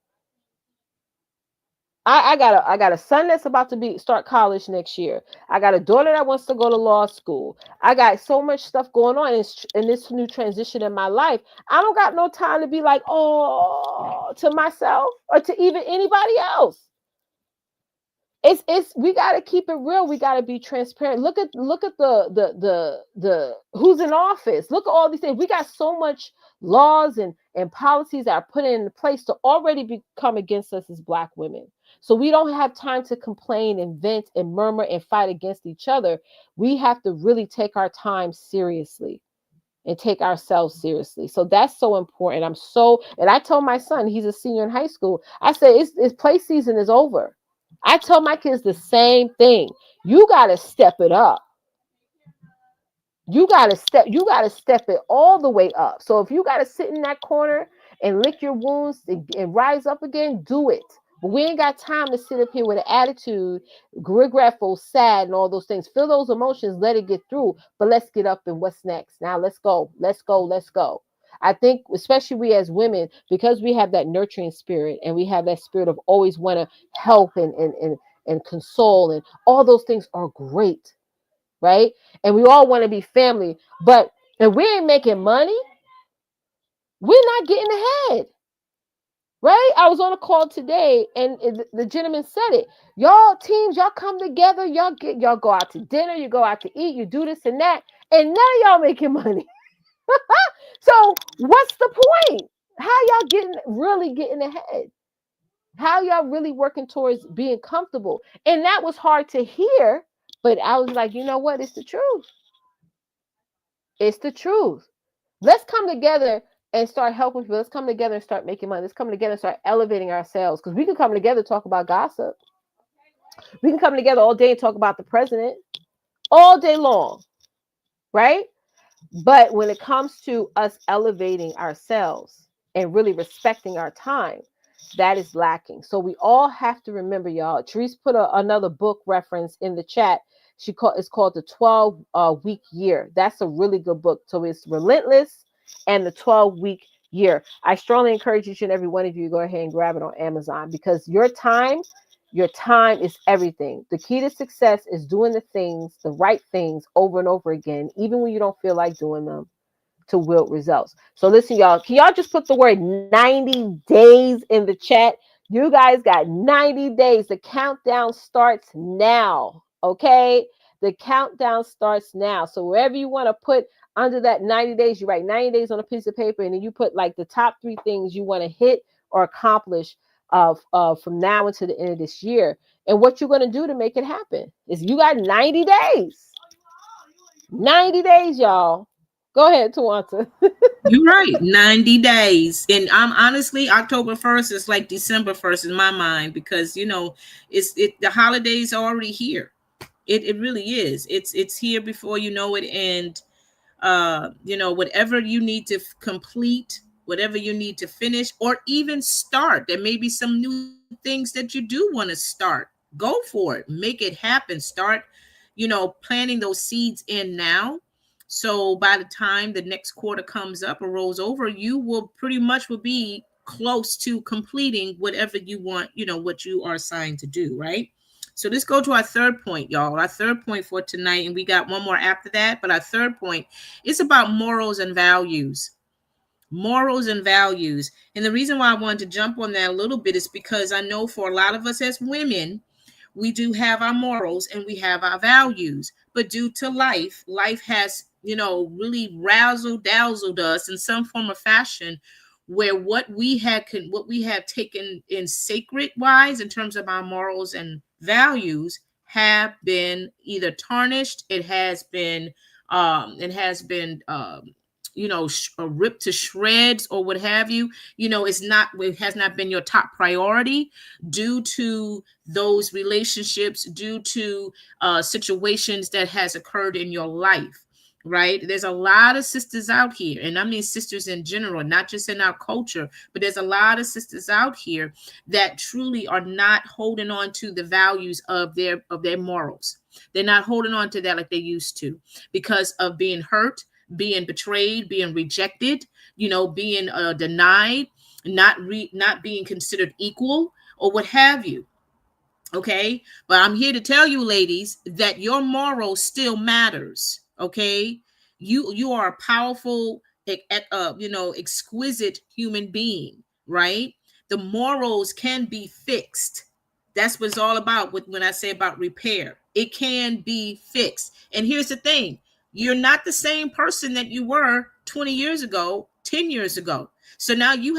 I got a son that's about to start college next year. I got a daughter that wants to go to law school. I got so much stuff going on in this new transition in my life. I don't got no time to be like, oh, to myself or to even anybody else. It's we got to keep it real. We got to be transparent. Look at the who's in office. Look at all these things. We got so much laws and policies that are put in place to already become against us as Black women. So we don't have time to complain and vent and murmur and fight against each other. We have to really take our time seriously and take ourselves seriously. So that's so important. And I told my son, he's a senior in high school, I said, it's play season is over. I tell my kids the same thing. You got to step it up. You got to step it all the way up. So if you got to sit in that corner and lick your wounds and rise up again, do it. But we ain't got time to sit up here with an attitude, regretful, sad, and all those things. Feel those emotions, let it get through. But let's get up, and what's next? Now let's go. Let's go. Let's go. I think, especially we as women, because we have that nurturing spirit and we have that spirit of always want to help and console, and all those things are great, right? And we all want to be family. But if we ain't making money, we're not getting ahead. Right? I was on a call today, and the gentleman said it. Y'all teams, y'all come together, y'all go out to dinner, you go out to eat, you do this and that, and none of y'all making money. So what's the point? How y'all really getting ahead? How y'all really working towards being comfortable? And that was hard to hear, but I was like, you know what? It's the truth. It's the truth. Let's come together and start helping people. Let's come together and start making money. Let's come together and start elevating ourselves, because we can come together and talk about gossip. We can come together all day and talk about the president all day long, right? But when it comes to us elevating ourselves and really respecting our time, that is lacking. So we all have to remember, y'all. Therese put another book reference in the chat. It's called the 12 week year. That's a really good book. So it's Relentless and the 12-week year. I strongly encourage each and every one of you to go ahead and grab it on Amazon, because your time is everything. The key to success is doing the right things over and over again, even when you don't feel like doing them, to wield results. So listen, y'all, can y'all just put the word 90 days in the chat? You guys got 90 days. The countdown starts now. Okay. The countdown starts now. So wherever you want to put under that 90 days, you write 90 days on a piece of paper, and then you put like the top 3 things you want to hit or accomplish from now until the end of this year. And what you're going to do to make it happen is, you got 90 days. 90 days, y'all. Go ahead, Tawanta. You're right. 90 days. And I'm honestly, October 1st is like December 1st in my mind, because the holidays are already here. It really is. It's here before you know it. And whatever you need to complete, whatever you need to finish, or even start, there may be some new things that you do want to start. Go for it, make it happen. Start, planting those seeds in now. So by the time the next quarter comes up or rolls over, you will pretty much will be close to completing whatever you want, what you are assigned to do, right? So let's go to our third point, y'all. Our third point for tonight, and we got one more after that, but our third point is about morals and values. Morals and values. And the reason why I wanted to jump on that a little bit is because I know for a lot of us as women, we do have our morals and we have our values. But due to life has, really razzle dazzled us in some form of fashion, where what we have taken in sacred wise in terms of our morals and values have been either tarnished, ripped to shreds, or what have you. It has not been your top priority due to those relationships, due to situations that has occurred in your life, right? There's a lot of sisters out here, and I mean sisters in general, not just in our culture, but there's a lot of sisters out here that truly are not holding on to the values of their morals. They're not holding on to that like they used to, because of being hurt, being betrayed, being rejected, being denied, not being considered equal, or what have you. Okay, but I'm here to tell you, ladies, that your moral still matters. Okay, you are a powerful, exquisite human being, right? The morals can be fixed. That's what it's all about. When I say about repair, it can be fixed. And here's the thing: you're not the same person that you were 20 years ago, 10 years ago. So now you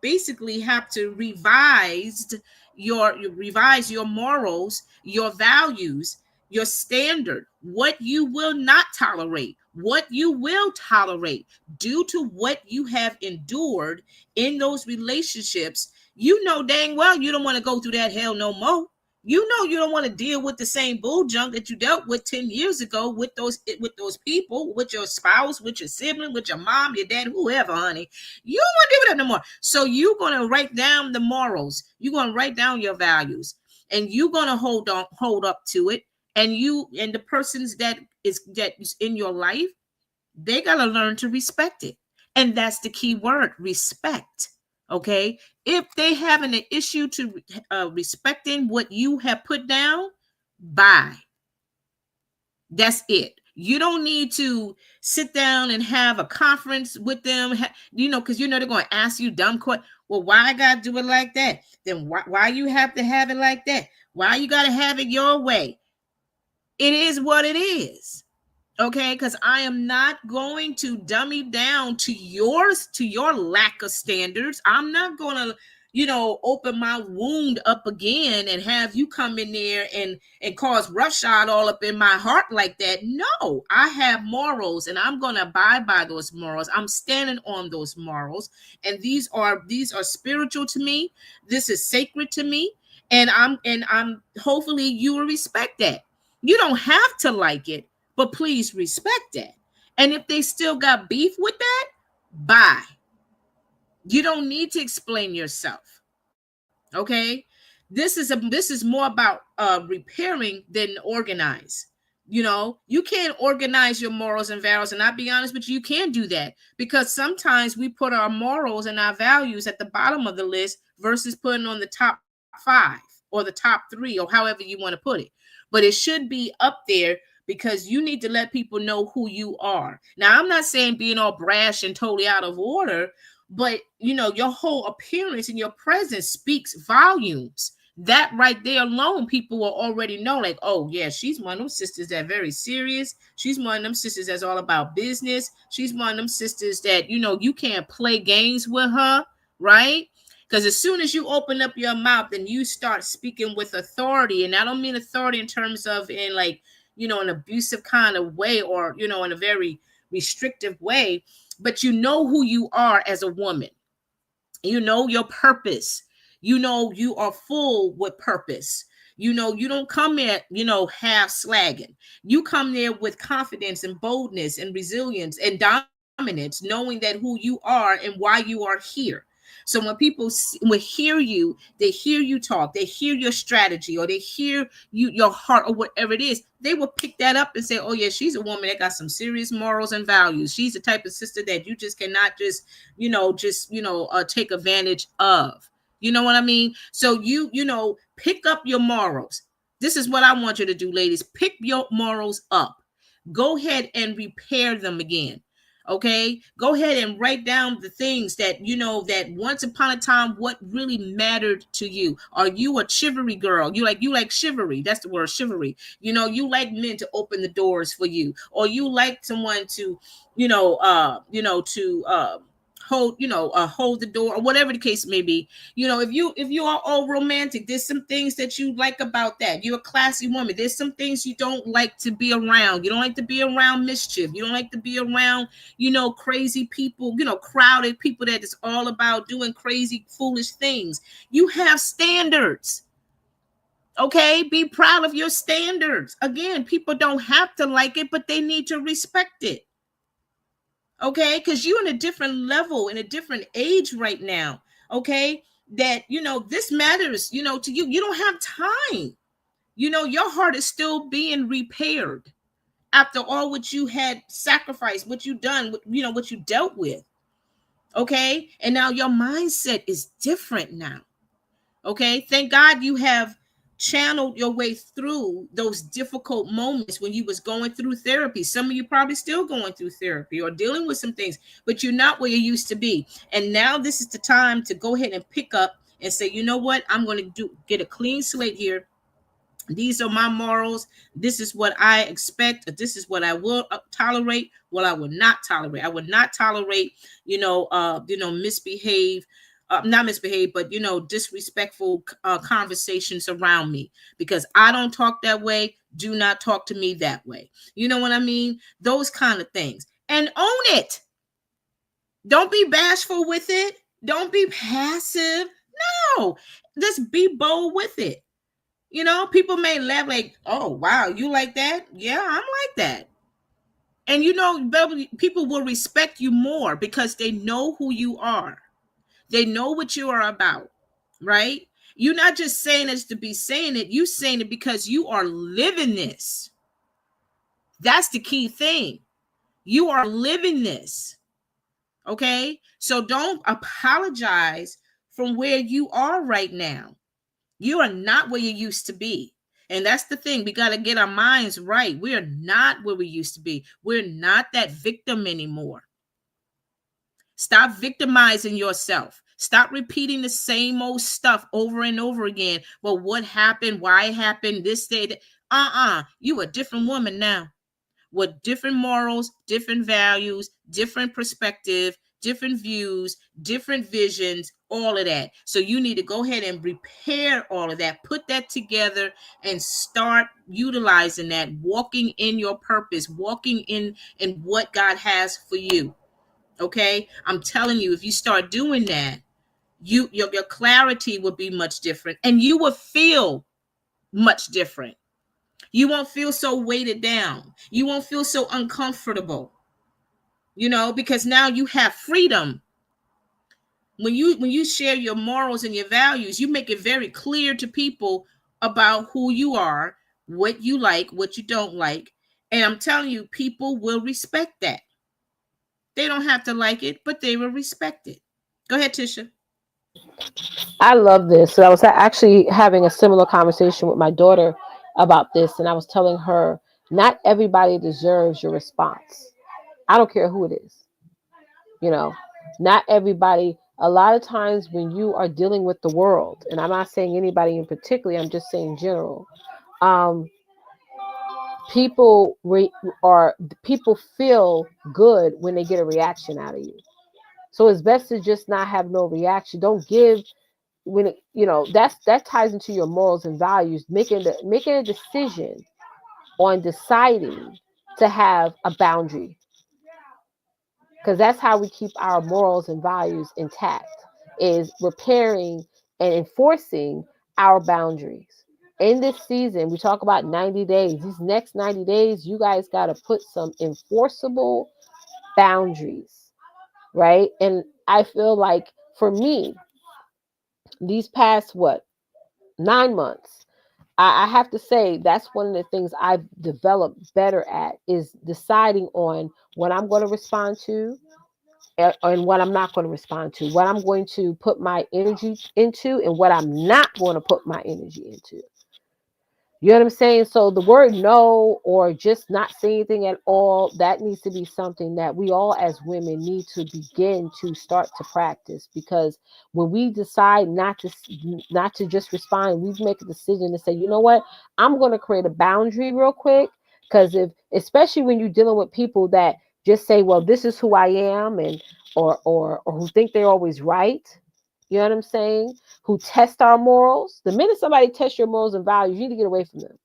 basically have to revise your morals, your values, your standard, what you will not tolerate, what you will tolerate, due to what you have endured in those relationships. You know dang well you don't want to go through that hell no more. You know you don't want to deal with the same bull junk that you dealt with 10 years ago with those people, with your spouse, with your sibling, with your mom, your dad, whoever, honey. You don't want to deal with that no more. So you're going to write down the morals. You're going to write down your values, and you're going to hold up to it. And the persons that is in your life, they got to learn to respect it. And that's the key word, respect. Okay. If they having an issue to respecting what you have put down, bye. That's it. You don't need to sit down and have a conference with them, because they're going to ask you dumb questions. Well, why I got to do it like that? Then why you have to have it like that? Why you got to have it your way? It is what it is. Okay, because I am not going to dummy down to your lack of standards. I'm not going to open my wound up again and have you come in there and cause roughshod all up in my heart like that. No, I have morals and I'm going to abide by those morals. I'm standing on those morals, and these are spiritual to me. This is sacred to me, and I'm hopefully you will respect that. You don't have to like it, but please respect that. And if they still got beef with that, bye. You don't need to explain yourself. Okay, this is more about repairing than organize. You can't organize your morals and values, and I'll be honest with you, you can't do that, because sometimes we put our morals and our values at the bottom of the list versus putting on the top five or the top three or however you want to put it. But it should be up there, because you need to let people know who you are. Now, I'm not saying being all brash and totally out of order, but your whole appearance and your presence speaks volumes. That right there alone, people will already know, like, oh yeah, she's one of them sisters that very serious. She's one of them sisters that's all about business. She's one of them sisters that you can't play games with her, right? Because as soon as you open up your mouth and you start speaking with authority, and I don't mean authority in terms of in like an abusive kind of way, or in a very restrictive way, but you know who you are as a woman. You know your purpose. You are full with purpose. You don't come there, half slagging. You come there with confidence and boldness and resilience and dominance, knowing that who you are and why you are here. So when people will hear you, they hear you talk, they hear your strategy, or they hear your heart, or whatever it is, they will pick that up and say, oh yeah, she's a woman that got some serious morals and values. She's the type of sister that you just cannot take advantage of. You know what I mean? So pick up your morals. This is what I want you to do, ladies. Pick your morals up. Go ahead and repair them again. Okay, go ahead and write down the things that that once upon a time what really mattered to you. Are you a chivalry girl? You like chivalry. That's the word, chivalry. You like men to open the doors for you, or you like someone to hold the door, or whatever the case may be. If you are all romantic, there's some things that you like about that. You're a classy woman, there's some things you don't like to be around. You don't like to be around mischief. You don't like to be around crazy people, crowded people that is all about doing crazy foolish things. You have standards. Okay, be proud of your standards. Again, people don't have to like it, but they need to respect it. Okay, because you're in a different level, in a different age right now. Okay, that this matters to you. You don't have time. Your heart is still being repaired after all what you had sacrificed, what you done, what you dealt with. Okay, and now your mindset is different now. Okay, thank God you have channeled your way through those difficult moments when you was going through therapy. Some of you probably still going through therapy or dealing with some things, but you're not where you used to be. And now this is the time to go ahead and pick up and say, you know what, I'm going to get a clean slate here. These are my morals. This is what I expect. This is what I will tolerate. What I will not tolerate. I will not tolerate, misbehave, not misbehave, but disrespectful conversations around me, because I don't talk that way. Do not talk to me that way. You know what I mean? Those kind of things, and own it. Don't be bashful with it. Don't be passive. No, just be bold with it. People may laugh like, oh, wow, you like that? Yeah, I'm like that. And people will respect you more because they know who you are. They know what you are about, right? You're not just saying it to be saying it. You saying it because you are living this. That's the key thing. You are living this. Okay? So don't apologize from where you are right now. You are not where you used to be. And that's the thing. We got to get our minds right. We are not where we used to be. We're not that victim anymore. Stop victimizing yourself. Stop repeating the same old stuff over and over again. Well, what happened? Why it happened? This day. You a different woman now, with different morals, different values, different perspective, different views, different visions, all of that. So you need to go ahead and repair all of that, put that together, and start utilizing that, walking in your purpose, walking in what God has for you. Okay? I'm telling you, if you start doing that, your clarity will be much different, and you will feel much different. You won't feel so weighted down. You won't feel so uncomfortable, because now you have freedom. When you share your morals and your values, you make it very clear to people about who you are, what you like, what you don't like. And I'm telling you, people will respect that. They don't have to like it, but they will respect it. Go ahead, Tisha. I love this. So I was actually having a similar conversation with my daughter about this, and I was telling her, not everybody deserves your response. I don't care who it is. You know, not everybody. A lot of times when you are dealing with the world, and I'm not saying anybody in particular, I'm just saying general. Um, people people feel good when they get a reaction out of you. So it's best to just not have no reaction. Don't give when that ties into your morals and values. Making a decision on deciding to have a boundary, because that's how we keep our morals and values intact, is repairing and enforcing our boundaries. In this season, we talk about 90 days. These next 90 days, you guys got to put some enforceable boundaries, right? And I feel like for me, these past 9 months, I have to say that's one of the things I've developed better at, is deciding on what I'm going to respond to and what I'm not going to respond to, what I'm going to put my energy into and what I'm not going to put my energy into. You know what I'm saying? So the word no, or just not say anything at all, that needs to be something that we all as women need to begin to start to practice. Because when we decide not to just respond, we make a decision to say, you know what, I'm going to create a boundary real quick. Because if, especially when you're dealing with people that just say, well, this is who I am, and or who think they're always right. You know what I'm saying? Who test our morals. The minute somebody tests your morals and values, you need to get away from them.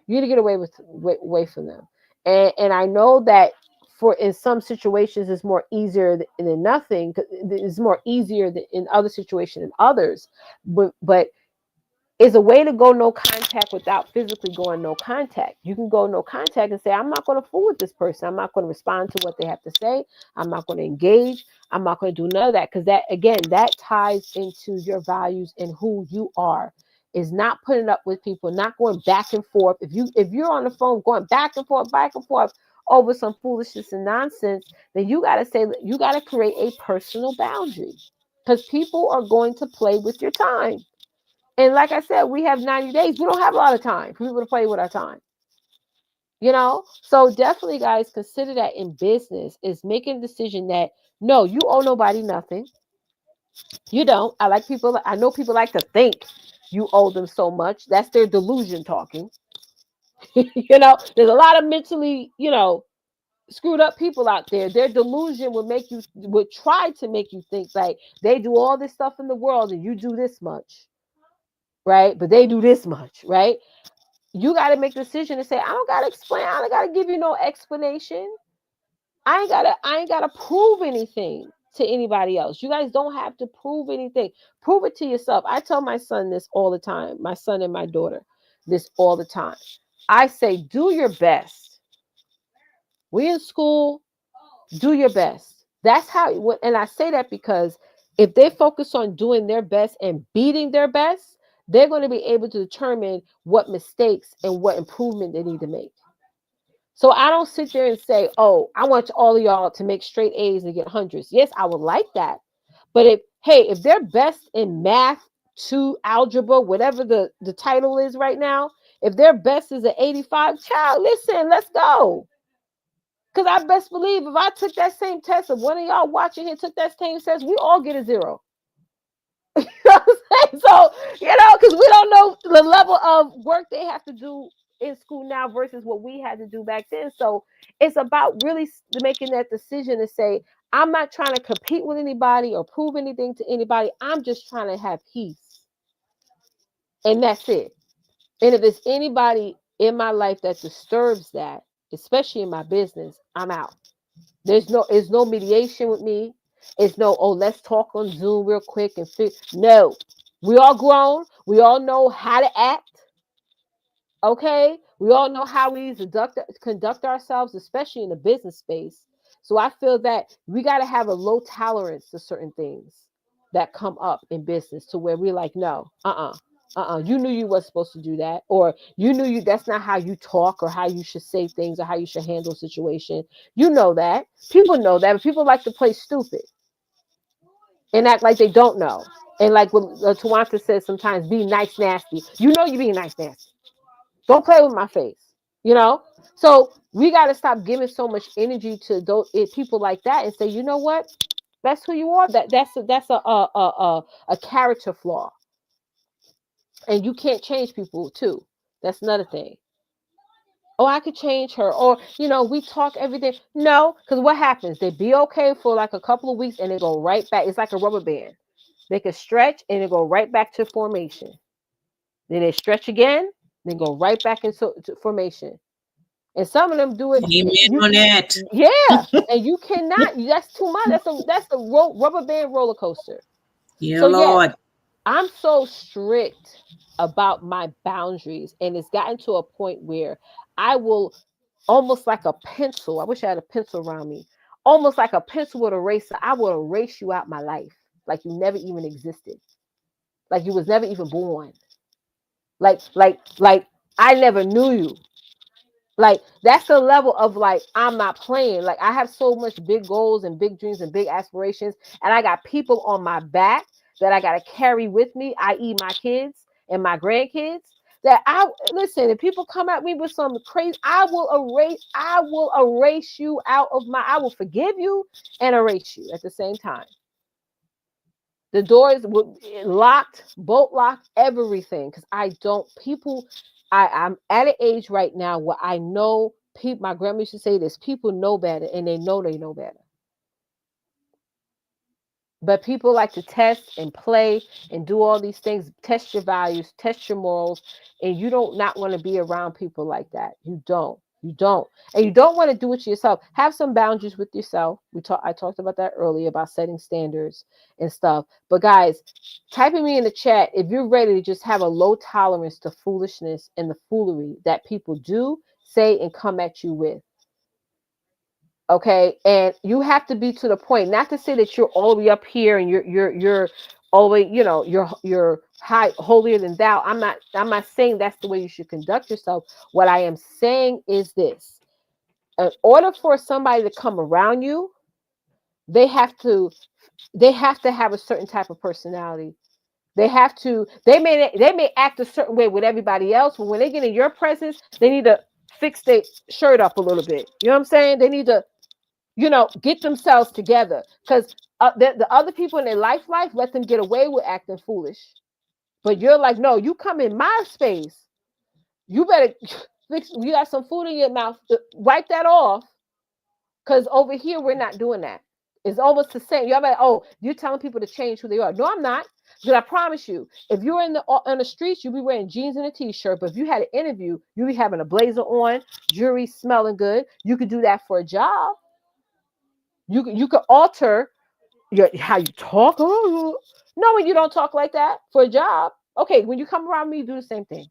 You need to get away from them. And I know that for in some situations it's more easier than nothing. It's more easier than in other situations than others. But is a way to go no contact without physically going no contact. You can go no contact and say, I'm not going to fool with this person. I'm not going to respond to what they have to say. I'm not going to engage. I'm not going to do none of that. Because that, again, that ties into your values and who you are. Is not putting up with people, not going back and forth. If you're on the phone going back and forth over some foolishness and nonsense, then you got to say, you got to create a personal boundary, because people are going to play with your time. And like I said, we have 90 days. We don't have a lot of time for people to play with our time. So definitely, guys, consider that in business is making a decision that no, you owe nobody nothing. You don't. I know people like to think you owe them so much. That's their delusion talking. There's a lot of mentally, screwed up people out there. Their delusion would try to make you think like they do all this stuff in the world and you do this much, right? But they do this much, right? You got to make a decision and say, I don't got to explain. I don't got to give you no explanation. I ain't gotta prove anything to anybody else. You guys don't have to prove anything. Prove it to yourself. I tell my son this all the time, my son and my daughter this all the time. I say, do your best. We in school, do your best. That's how, and I say that because if they focus on doing their best and beating their best, they're going to be able to determine what mistakes and what improvement they need to make. So I don't sit there and say, oh, I want all of y'all to make straight A's and get hundreds. Yes, I would like that. But if they're best in math, to algebra, whatever the title is right now, if their best is an 85, child, listen, let's go. Because I best believe if I took that same test, if one of y'all watching here took that same test, we all get a zero. You know what I'm saying? So, because we don't know the level of work they have to do in school now versus what we had to do back then. So it's about really making that decision to say, I'm not trying to compete with anybody or prove anything to anybody. I'm just trying to have peace. And that's it. And if it's anybody in my life that disturbs that, especially in my business, I'm out. There's no mediation with me. It's no, oh, let's talk on Zoom real quick and no. We all grown. We all know how to act. Okay, we all know how we conduct ourselves, especially in the business space. So I feel that we got to have a low tolerance to certain things that come up in business, to where we're like, no, you knew you wasn't supposed to do that, or you knew you that's not how you talk, or how you should say things, or how you should handle a situation. You know that. People know that, but people like to play stupid and act like they don't know. And like what Tawanta says sometimes, be nice nasty. You know you being nice nasty. Don't play with my face, you know? So we got to stop giving so much energy to those people like that, and say, you know what? That's who you are. That's a character flaw, and you can't change people too. That's another thing. Oh, I could change her, or we talk every day. No, because what happens? They be okay for like a couple of weeks, and they go right back. It's like a rubber band. They can stretch, and they go right back to formation. Then they stretch again, then go right back into formation. And some of them do it. Amen You, on that. yeah, and you cannot. That's too much. That's a rubber band roller coaster. Yeah, So yes, Lord. I'm so strict about my boundaries, and it's gotten to a point where I will almost like a pencil. I wish I had a pencil around me. Almost like a pencil with eraser. I will erase you out my life, like you never even existed, like you was never even born, like I never knew you. Like that's the level of like I'm not playing. Like I have so much big goals and big dreams and big aspirations, and I got people on my back that I got to carry with me, i.e., my kids and my grandkids. That I listen. If people come at me with some crazy, I will erase. I will erase you out of my. I will forgive you and erase you at the same time. The doors were locked, bolt locked, everything. Because I don't, people, I'm at an age right now where I know people, my grandma used to say this, people know better, and they know better. But people like to test and play and do all these things, test your values, test your morals, and you don't not want to be around people like that. You don't. You don't. And you don't want to do it to yourself. Have some boundaries with yourself. I talked about that earlier, about setting standards and stuff. But guys, typing me in the chat if you're ready to just have a low tolerance to foolishness and the foolery that people do, say, and come at you with. Okay, and you have to be to the point, not to say that you're all the way up here and you're all the way, you're high, holier than thou. I'm not saying that's the way you should conduct yourself. What I am saying is this: in order for somebody to come around you, they have to have a certain type of personality. They may act a certain way with everybody else, but when they get in your presence, they need to fix their shirt up a little bit. You know what I'm saying? They need to get themselves together, because the other people in their life let them get away with acting foolish. But you're like, no, you come in my space, you better fix. You got some food in your mouth, wipe that off, because over here we're not doing that. It's almost the same. You're like, oh, you're telling people to change who they are. No, I'm not. Because I promise you, if you're on the streets, you'll be wearing jeans and a t-shirt. But if you had an interview, you'll be having a blazer on, jewelry smelling good. You could do that for a job. You could alter how you talk. Oh, no, when you don't talk like that for a job. Okay, when you come around me, you do the same thing.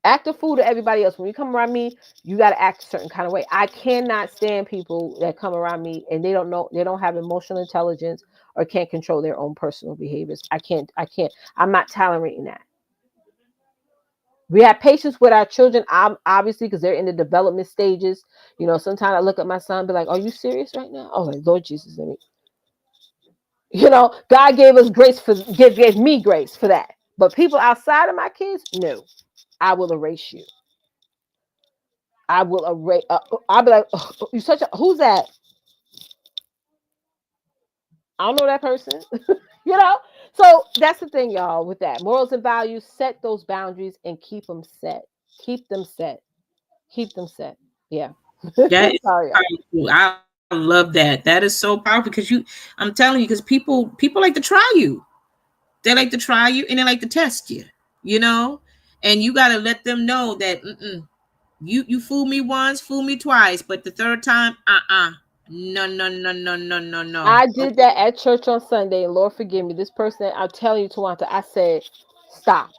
Act a fool to everybody else. When you come around me, you got to act a certain kind of way. I cannot stand people that come around me and they don't have emotional intelligence or can't control their own personal behaviors. I can't. I'm not tolerating that. We have patience with our children, obviously, because they're in the development stages. Sometimes I look at my son and be like, are you serious right now? Oh, like, Lord Jesus, let me. God gave us grace gave me grace for that. But people outside of my kids, no, I will erase you. I will erase. I'll be like, oh, you such a who's that? I don't know that person. you know. So that's the thing, y'all. With that, morals and values, set those boundaries and keep them set. Keep them set. Keep them set. Yeah. That is Sorry, y'all. powerful. I love that. That is so powerful because I'm telling you, because people like to try you. They like to try you and they like to test you, you know, and you got to let them know that you fool me once, fool me twice, but the third time, no, no, no, no, no, no, no. I did Okay. that at church on Sunday. Lord forgive me. This person, I'm telling you, Tawanta, I said, stop.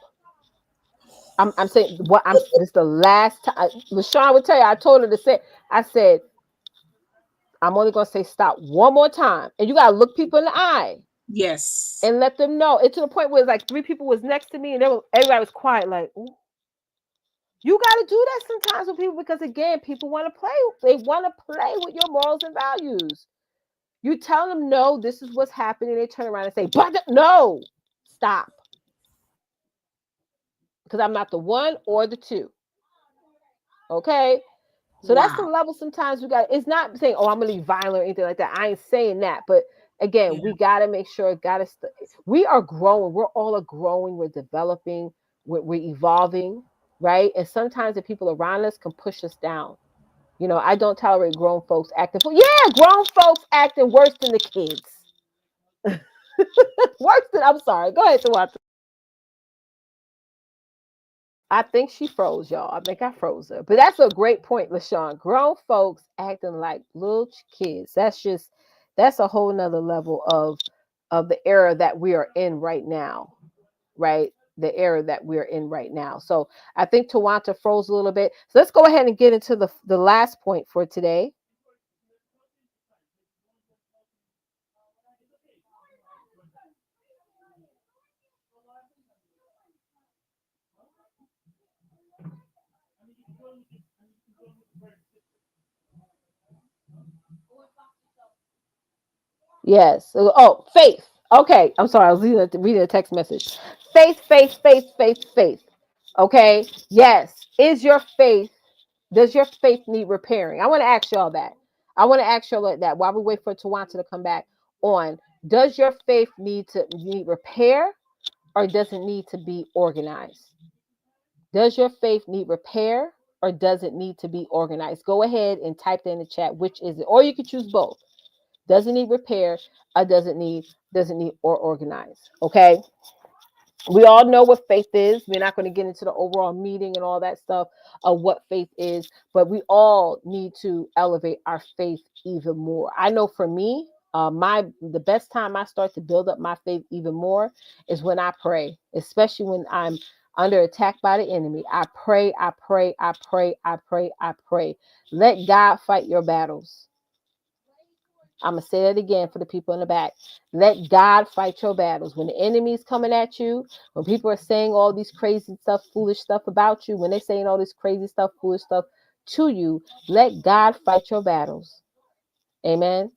I'm saying what I'm. This is the last time. LaShawn would tell you. I told her to say. I said I'm only gonna say stop one more time, and you gotta look people in the eye Yes. and let them know. It's to the point where it's like three people was next to me, and everybody was quiet. Like, ooh. You gotta do that sometimes with people because again, people want to play. They want to play with your morals and values. You tell them no, this is what's happening. They turn around and say, but no, stop, because I'm not the one or the two. Okay. So that's the Wow. level sometimes we got. It's not saying, oh, I'm gonna be violent or anything like that. I ain't saying that. But again, Yeah. we gotta make sure, we are growing. We're all growing, we're developing, we're evolving, right? And sometimes the people around us can push us down. I don't tolerate grown folks acting. Yeah, grown folks acting worse than the kids. Worse than, I'm sorry. Go ahead, Tawata. I think she froze, y'all. I think I froze her. But that's a great point, LaShawn. Grown folks acting like little kids. That's a whole nother level of the era that we are in right now, right? The era that we're in right now. So I think Tawanta froze a little bit. So let's go ahead and get into the last point for today. Yes. Oh, faith. Okay. I'm sorry. I was reading a text message. Faith, faith, faith, faith, faith. Okay. Yes. Does your faith need repairing? I want to ask y'all that. I want to ask y'all that while we wait for Tawanta to come back on. Does your faith need repair, or does it need to be organized? Does your faith need repair, or does it need to be organized? Go ahead and type that in the chat. Which is it? Or you could choose both. Doesn't need repair, or doesn't need or organized. Okay. We all know what faith is. We're not going to get into the overall meeting and all that stuff of what faith is, but we all need to elevate our faith even more. I know for me, the best time I start to build up my faith even more is when I pray, especially when I'm under attack by the enemy. I pray, I pray, I pray, I pray, I pray. Let God fight your battles. I'm going to say that again for the people in the back. Let God fight your battles. When the enemy's coming at you, when people are saying all these crazy stuff, foolish stuff about you, when they're saying all this crazy stuff, foolish stuff to you, let God fight your battles. Amen.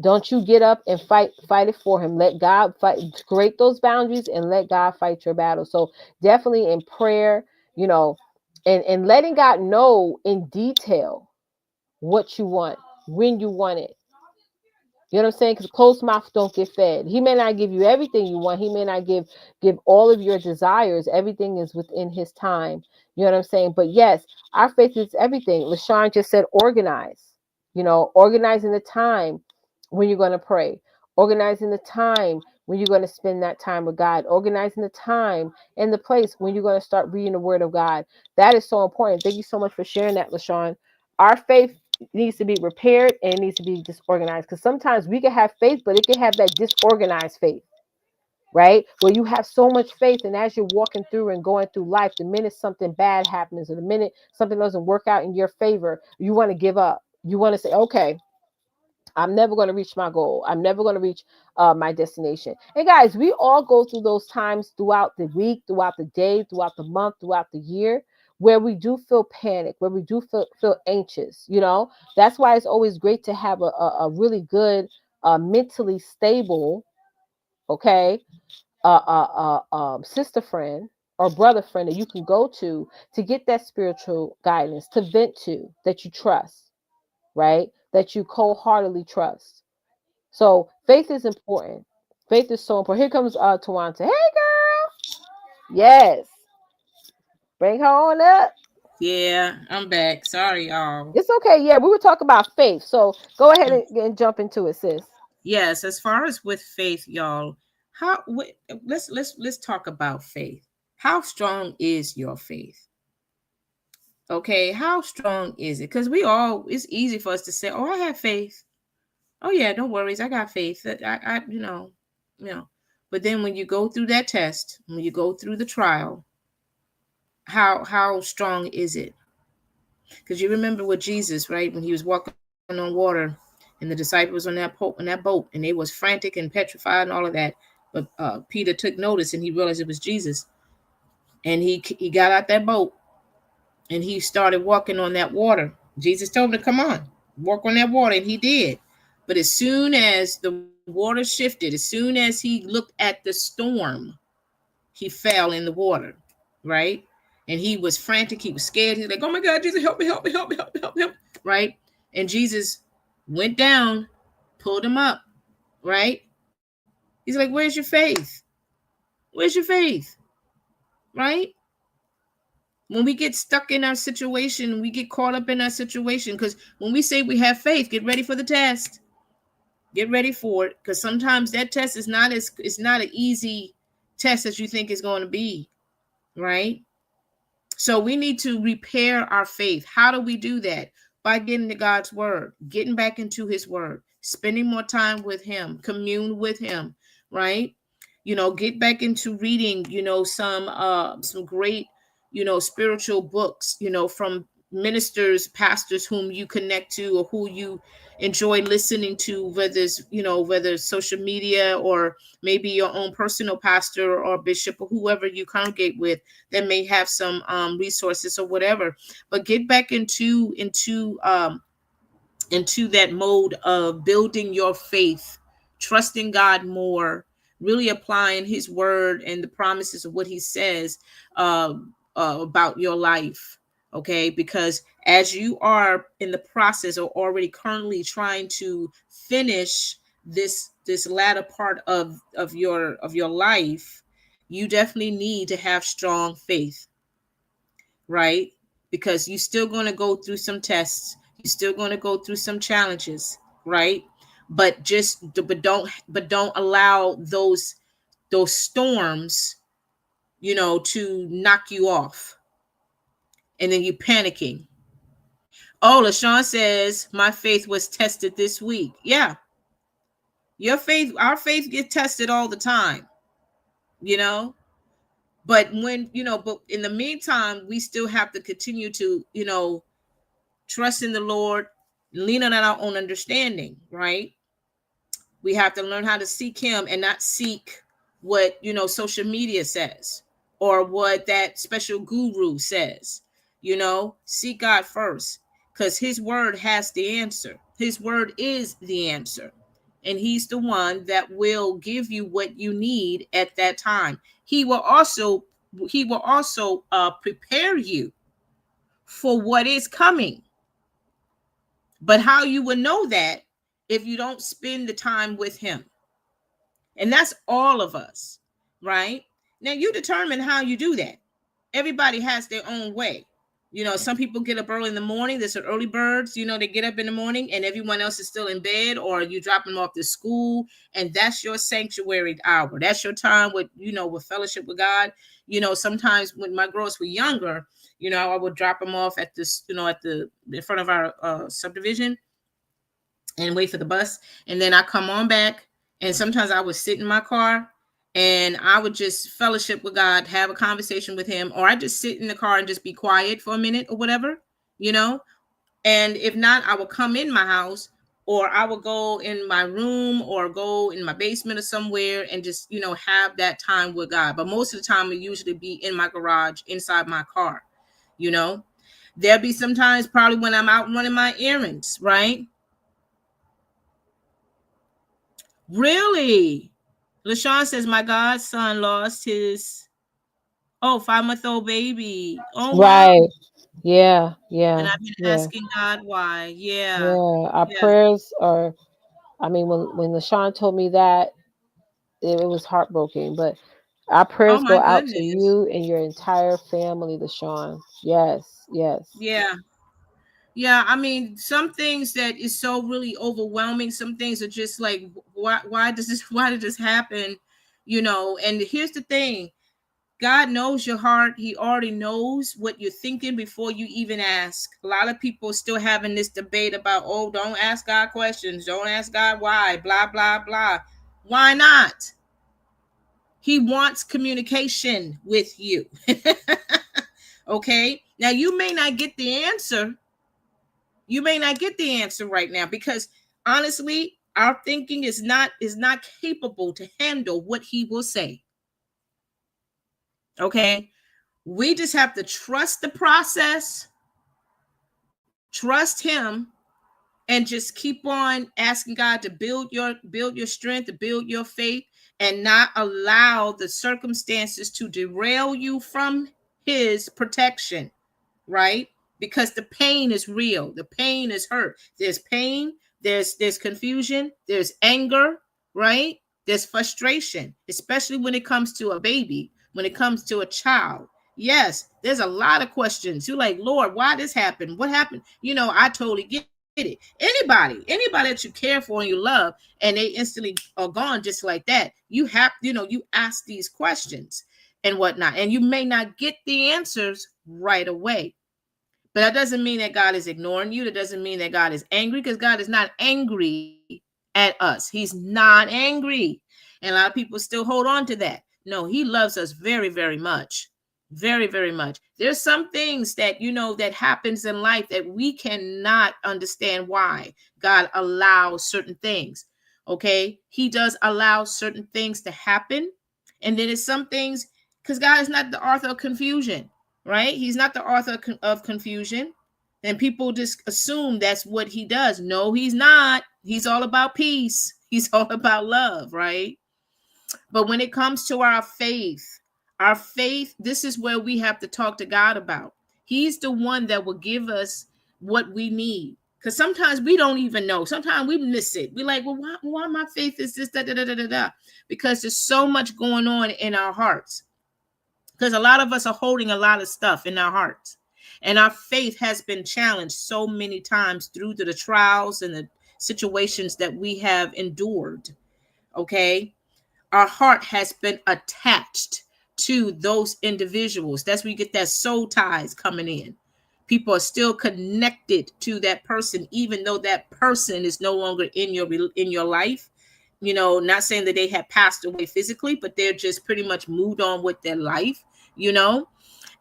Don't you get up and fight it for him. Let God fight, create those boundaries and let God fight your battle. So definitely in prayer, and letting God know in detail what you want, when you want it. You know what I'm saying? Because closed mouth don't get fed. He may not give you everything you want. He may not give all of your desires. Everything is within his time. You know what I'm saying? But yes, our faith is everything. LaShawn just said organize. Organizing the time when you're going to pray. Organizing the time when you're going to spend that time with God. Organizing the time and the place when you're going to start reading the word of God. That is so important. Thank you so much for sharing that, LaShawn. Our faith needs to be repaired and it needs to be disorganized, because sometimes we can have faith but it can have that disorganized faith, right, where you have so much faith and as you're walking through and going through life, the minute something bad happens or the minute something doesn't work out in your favor, you want to give up. You want to say, okay, I'm never going to reach my goal. I'm never going to reach my destination. And guys, we all go through those times throughout the week, throughout the day, throughout the month, throughout the year, where we do feel panic, where we do feel anxious. That's why it's always great to have a really good, mentally stable, okay, sister friend or brother friend that you can go to get that spiritual guidance, to vent to, that you trust, right? That you wholeheartedly trust. So faith is important. Faith is so important. Here comes Tawanta. Hey girl. Yes. Bring her on up. Yeah, I'm back. Sorry, y'all. It's okay. Yeah, we were talking about faith. So go ahead and jump into it, sis. Yes, as far as with faith, y'all, how let's talk about faith. How strong is your faith? Okay, how strong is it? Because we all, it's easy for us to say, "Oh, I have faith. Oh yeah, no worries, I got faith." You know. But then when you go through that test, when you go through the trial, how strong is it? Because you remember with Jesus, right? When he was walking on water, and the disciples on that boat, and they was frantic and petrified and all of that. But Peter took notice, and he realized it was Jesus, and he got out that boat, and he started walking on that water. Jesus told him to come on, walk on that water, and he did. But as soon as the water shifted, as soon as he looked at the storm, he fell in the water, right? And he was frantic. He was scared. He's like, "Oh my God, Jesus, help me, help me, help me, help me, help me," right? And Jesus went down, pulled him up, right? He's like, "Where's your faith? Where's your faith?" Right? When we get stuck in our situation, we get caught up in our situation. Because when we say we have faith, get ready for the test. Get ready for it. Because sometimes that test is not as it's not an easy test as you think it's going to be, right? So we need to repair our faith. How do we do that? By getting to God's word, getting back into his word, spending more time with him, commune with him, right? Get back into reading, some great, spiritual books, from ministers, pastors whom you connect to or who you enjoy listening to, whether it's social media or maybe your own personal pastor or bishop or whoever you congregate with that may have some resources or whatever. But get back into that mode of building your faith, trusting God more, really applying his word and the promises of what he says about your life. Okay, because as you are in the process or already currently trying to finish this latter part of your life, you definitely need to have strong faith, right? Because you're still going to go through some tests, you're still going to go through some challenges, right? But don't allow those storms, to knock you off, and then you panicking. Oh, LaShawn says my faith was tested this week. Yeah, our faith gets tested all the time, you know. But in the meantime, we still have to continue to, trust in the Lord, lean on our own understanding, right? We have to learn how to seek him and not seek what, social media says or what that special guru says. Seek God first, because his word has the answer. His word is the answer. And he's the one that will give you what you need at that time. He will also prepare you for what is coming. But how you will know that if you don't spend the time with him? And that's all of us, right? Now you determine how you do that. Everybody has their own way. Some people get up early in the morning. There's some early birds, they get up in the morning and everyone else is still in bed, or you drop them off to school, and that's your sanctuary hour. That's your time with fellowship with God. Sometimes when my girls were younger, I would drop them off at this, at the in front of our subdivision, and wait for the bus. And then I come on back. And sometimes I would sit in my car and I would just fellowship with God, have a conversation with him, or I just sit in the car and just be quiet for a minute or whatever, you know. And if not, I would come in my house, or I would go in my room or go in my basement or somewhere and just, have that time with God. But most of the time, it usually be in my garage, inside my car, you know. There'll be sometimes probably when I'm out running my errands, right? Really? LaShawn says my godson lost his 5-month-old baby. Oh wow. Right. Yeah. And Yeah. I've been Yeah. asking God why. Yeah. Yeah. Our Yeah. prayers are. I mean, when LaShawn told me that, it was heartbroken. But Our Oh prayers my go out to goodness. you and your entire family, LaShawn. Yes, yes. Yeah. Yeah, I mean, some things that is so really overwhelming. Some things are just like, why does this, why did this happen? You know, and here's the thing. God knows your heart. He already knows what you're thinking before you even ask. A lot of people still having this debate about, oh, don't ask God questions. Don't ask God why, blah, blah, blah. Why not? He wants communication with you. Okay. Now, you may not get the answer. You may not get the answer right now because honestly, our thinking is not capable to handle what he will say. Okay. We just have to trust the process, trust him, and just keep on asking God to build your strength, to build your faith, and not allow the circumstances to derail you from his protection, right? Because the pain is real, the pain is hurt. There's pain, there's confusion, there's anger, right? There's frustration, especially when it comes to a baby, when it comes to a child. Yes, there's a lot of questions. You're like, Lord, why this happened? What happened? I totally get it. Anybody that you care for and you love, and they instantly are gone just like that. You ask these questions and whatnot, and you may not get the answers right away. But that doesn't mean that God is ignoring you. That doesn't mean that God is angry, because God is not angry at us. He's not angry. And a lot of people still hold on to that. No, he loves us very, very much. Very, very much. There's some things that happens in life that we cannot understand why God allows certain things. Okay? He does allow certain things to happen. And then it's some things, because God is not the author of confusion, right? He's not the author of confusion. And people just assume that's what he does. No, he's not. He's all about peace. He's all about love, right? But when it comes to our faith, this is where we have to talk to God about. He's the one that will give us what we need. Because sometimes we don't even know. Sometimes we miss it. We're like, well, why my faith is this, da, da, da, da, da, da. Because there's so much going on in our hearts. Because a lot of us are holding a lot of stuff in our hearts. And our faith has been challenged so many times through the trials and the situations that we have endured. Okay. Our heart has been attached to those individuals. That's where you get that soul ties coming in. People are still connected to that person, even though that person is no longer in your life. Not saying that they have passed away physically, but they're just pretty much moved on with their life. You know,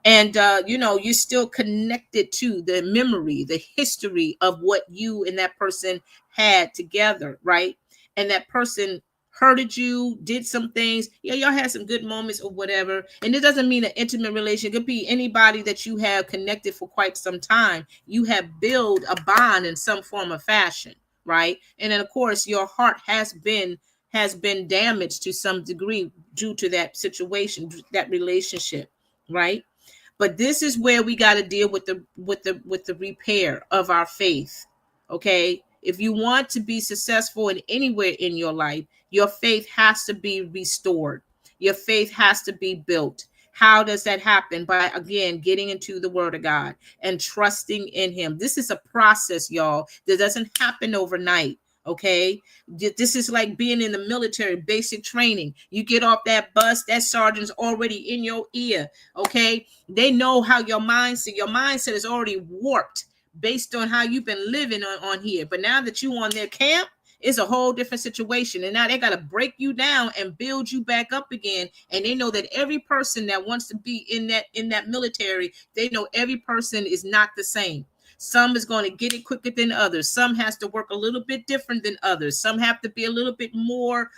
and you're still connected to the memory, the history of what you and that person had together, right? And that person hurted you, did some things. Yeah, y'all had some good moments or whatever. And it doesn't mean an intimate relationship. It could be anybody that you have connected for quite some time. You have built a bond in some form of fashion, right? And then of course your heart has been damaged to some degree due to that situation, that relationship, right? But this is where we got to deal with the repair of our faith. Okay? If you want to be successful in anywhere in your life, your faith has to be restored. Your faith has to be built. How does that happen? By again getting into the word of God and trusting in him. This is a process, y'all, that doesn't happen overnight. Okay, this is like being in the military, basic training. You get off that bus, that sergeant's already in your ear. Okay, they know how your mindset is already warped based on how you've been living on here. But now that you on their camp, it's a whole different situation. And now they got to break you down and build you back up again. And they know that every person that wants to be in that military, they know every person is not the same. Some is going to get it quicker than others. Some has to work a little bit different than others. Some have to be a little bit more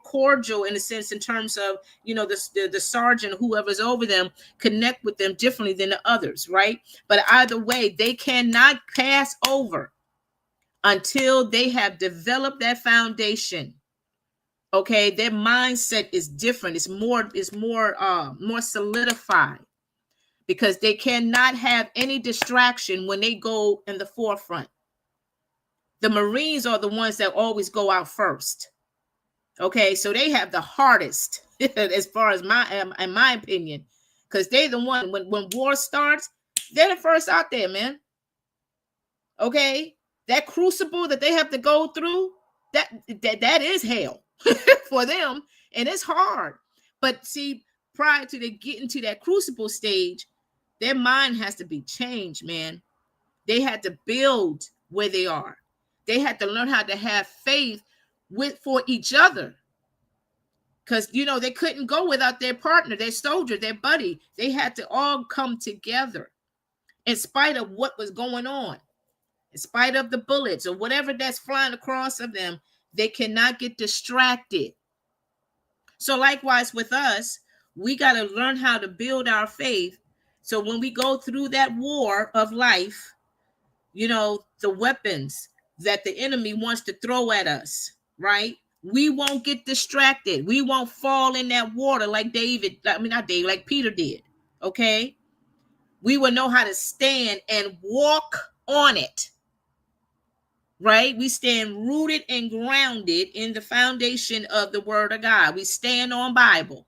cordial in a sense, in terms of the sergeant, whoever's over them, connect with them differently than the others, right? But either way, they cannot pass over until they have developed that foundation. Okay, their mindset is different. It's more solidified, because they cannot have any distraction when they go in the forefront. The Marines are the ones that always go out first. Okay, so they have the hardest as far as in my opinion, because they the one when war starts, they're the first out there, man. Okay, that crucible that they have to go through, that is hell for them, and it's hard. But see, prior to they getting to that crucible stage, their mind has to be changed, man. They had to build where they are. They had to learn how to have faith with for each other, because they couldn't go without their partner, their soldier, their buddy. They had to all come together in spite of what was going on, in spite of the bullets or whatever that's flying across of them. They cannot get distracted. So likewise with us, we got to learn how to build our faith, so when we go through that war of life, the weapons that the enemy wants to throw at us, right? We won't get distracted. We won't fall in that water like not David, like Peter did. Okay. We will know how to stand and walk on it, right? We stand rooted and grounded in the foundation of the word of God. We stand on Bible,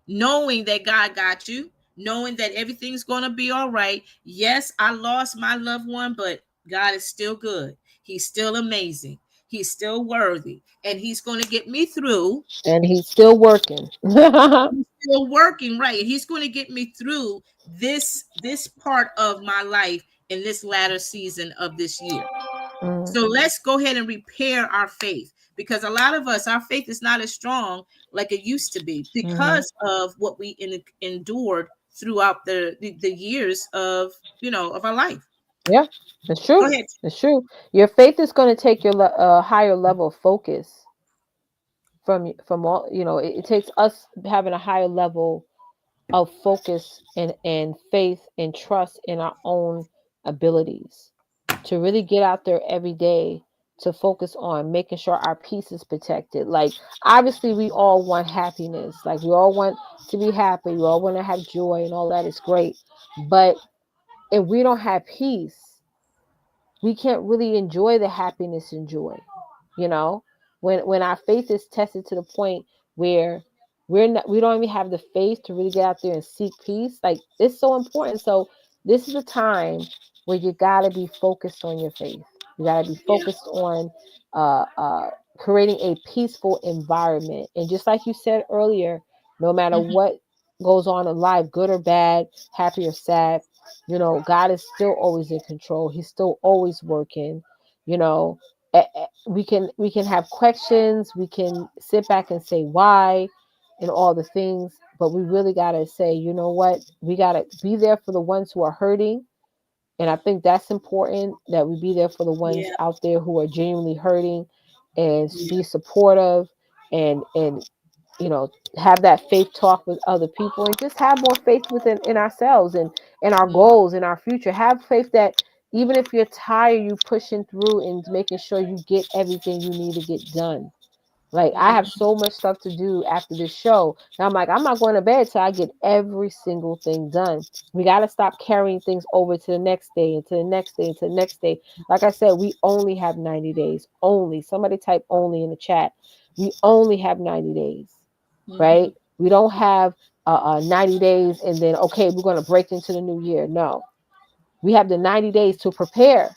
knowing that God got you, knowing that everything's going to be all right. Yes, I lost my loved one, but God is still good. He's still amazing. He's still worthy, and he's going to get me through. And he's still working. He's still working, right? And he's going to get me through this part of my life in this latter season of this year. So let's go ahead and repair our faith, because a lot of us, our faith is not as strong like it used to be because of what we endured throughout the years of our life. Yeah, it's Go true. ahead. It's true. Your faith is going to take your higher level of focus from all. It takes us having a higher level of focus and faith and trust in our own abilities to really get out there every day to focus on making sure our peace is protected. Like, obviously we all want happiness, like we all want to be happy, we all want to have joy, and all that is great. But if we don't have peace, we can't really enjoy the happiness and joy. you know when our faith is tested to the point where we don't even have the faith to really get out there and seek peace, like, it's so important. So this is a time where you got to be focused on your faith. You got to be Yeah. focused on creating a peaceful environment. And just like you said earlier, no matter Mhm. what goes on in life, good or bad, happy or sad, God is still always in control. He's still always working. you know we can have questions, we can sit back and say why and all the things, but we really got to say, you know what, we got to be there for the ones who are hurting. And I think that's important, that we be there for the ones Yeah. out there who are genuinely hurting, and Yeah. be supportive, and you know have that faith talk with other people, and just have more faith within in ourselves, and in our Mhm. goals, in our future. Have faith that even if you're tired, you pushing through and making sure you get everything you need to get done. Like, I have Mhm. so much stuff to do after this show. And I'm like, I'm not going to bed till I get every single thing done. We got to stop carrying things over to the next day and to the next day and to the next day. Like I said, we only have 90 days. Only. Somebody type only in the chat. We only have 90 days, right? Mhm. We don't have 90 days and then, okay, we're going to break into the new year. No. We have the 90 days to prepare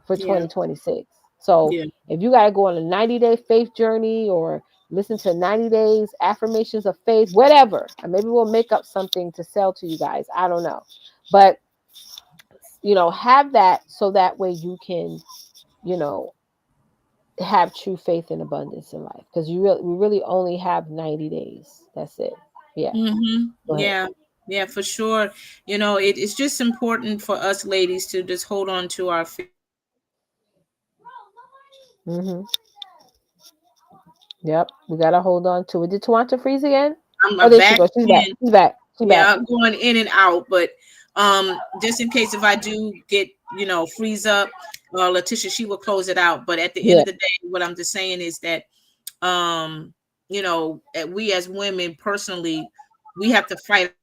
for Yeah. 2026. So Yeah. if you got to go on a 90-day faith journey, or listen to 90 days affirmations of faith, whatever, and maybe we'll make up something to sell to you guys. I don't know. But, have that, so that way you can, you know, have true faith and abundance in life, because we really only have 90 days. That's it. Yeah. Mhm. Go ahead. Yeah. Yeah, for sure. It's just important for us ladies to just hold on to our faith. Hmm. Yep. We got to hold on to it. Did Tawanta freeze again? Oh, I'm there she back goes. She's back. in. She's back. She's back. Yeah, I'm going in and out, but just in case if I do get freeze up, Letitia, she will close it out. But at the end Yeah. of the day, what I'm just saying is that um we as women personally, we have to fight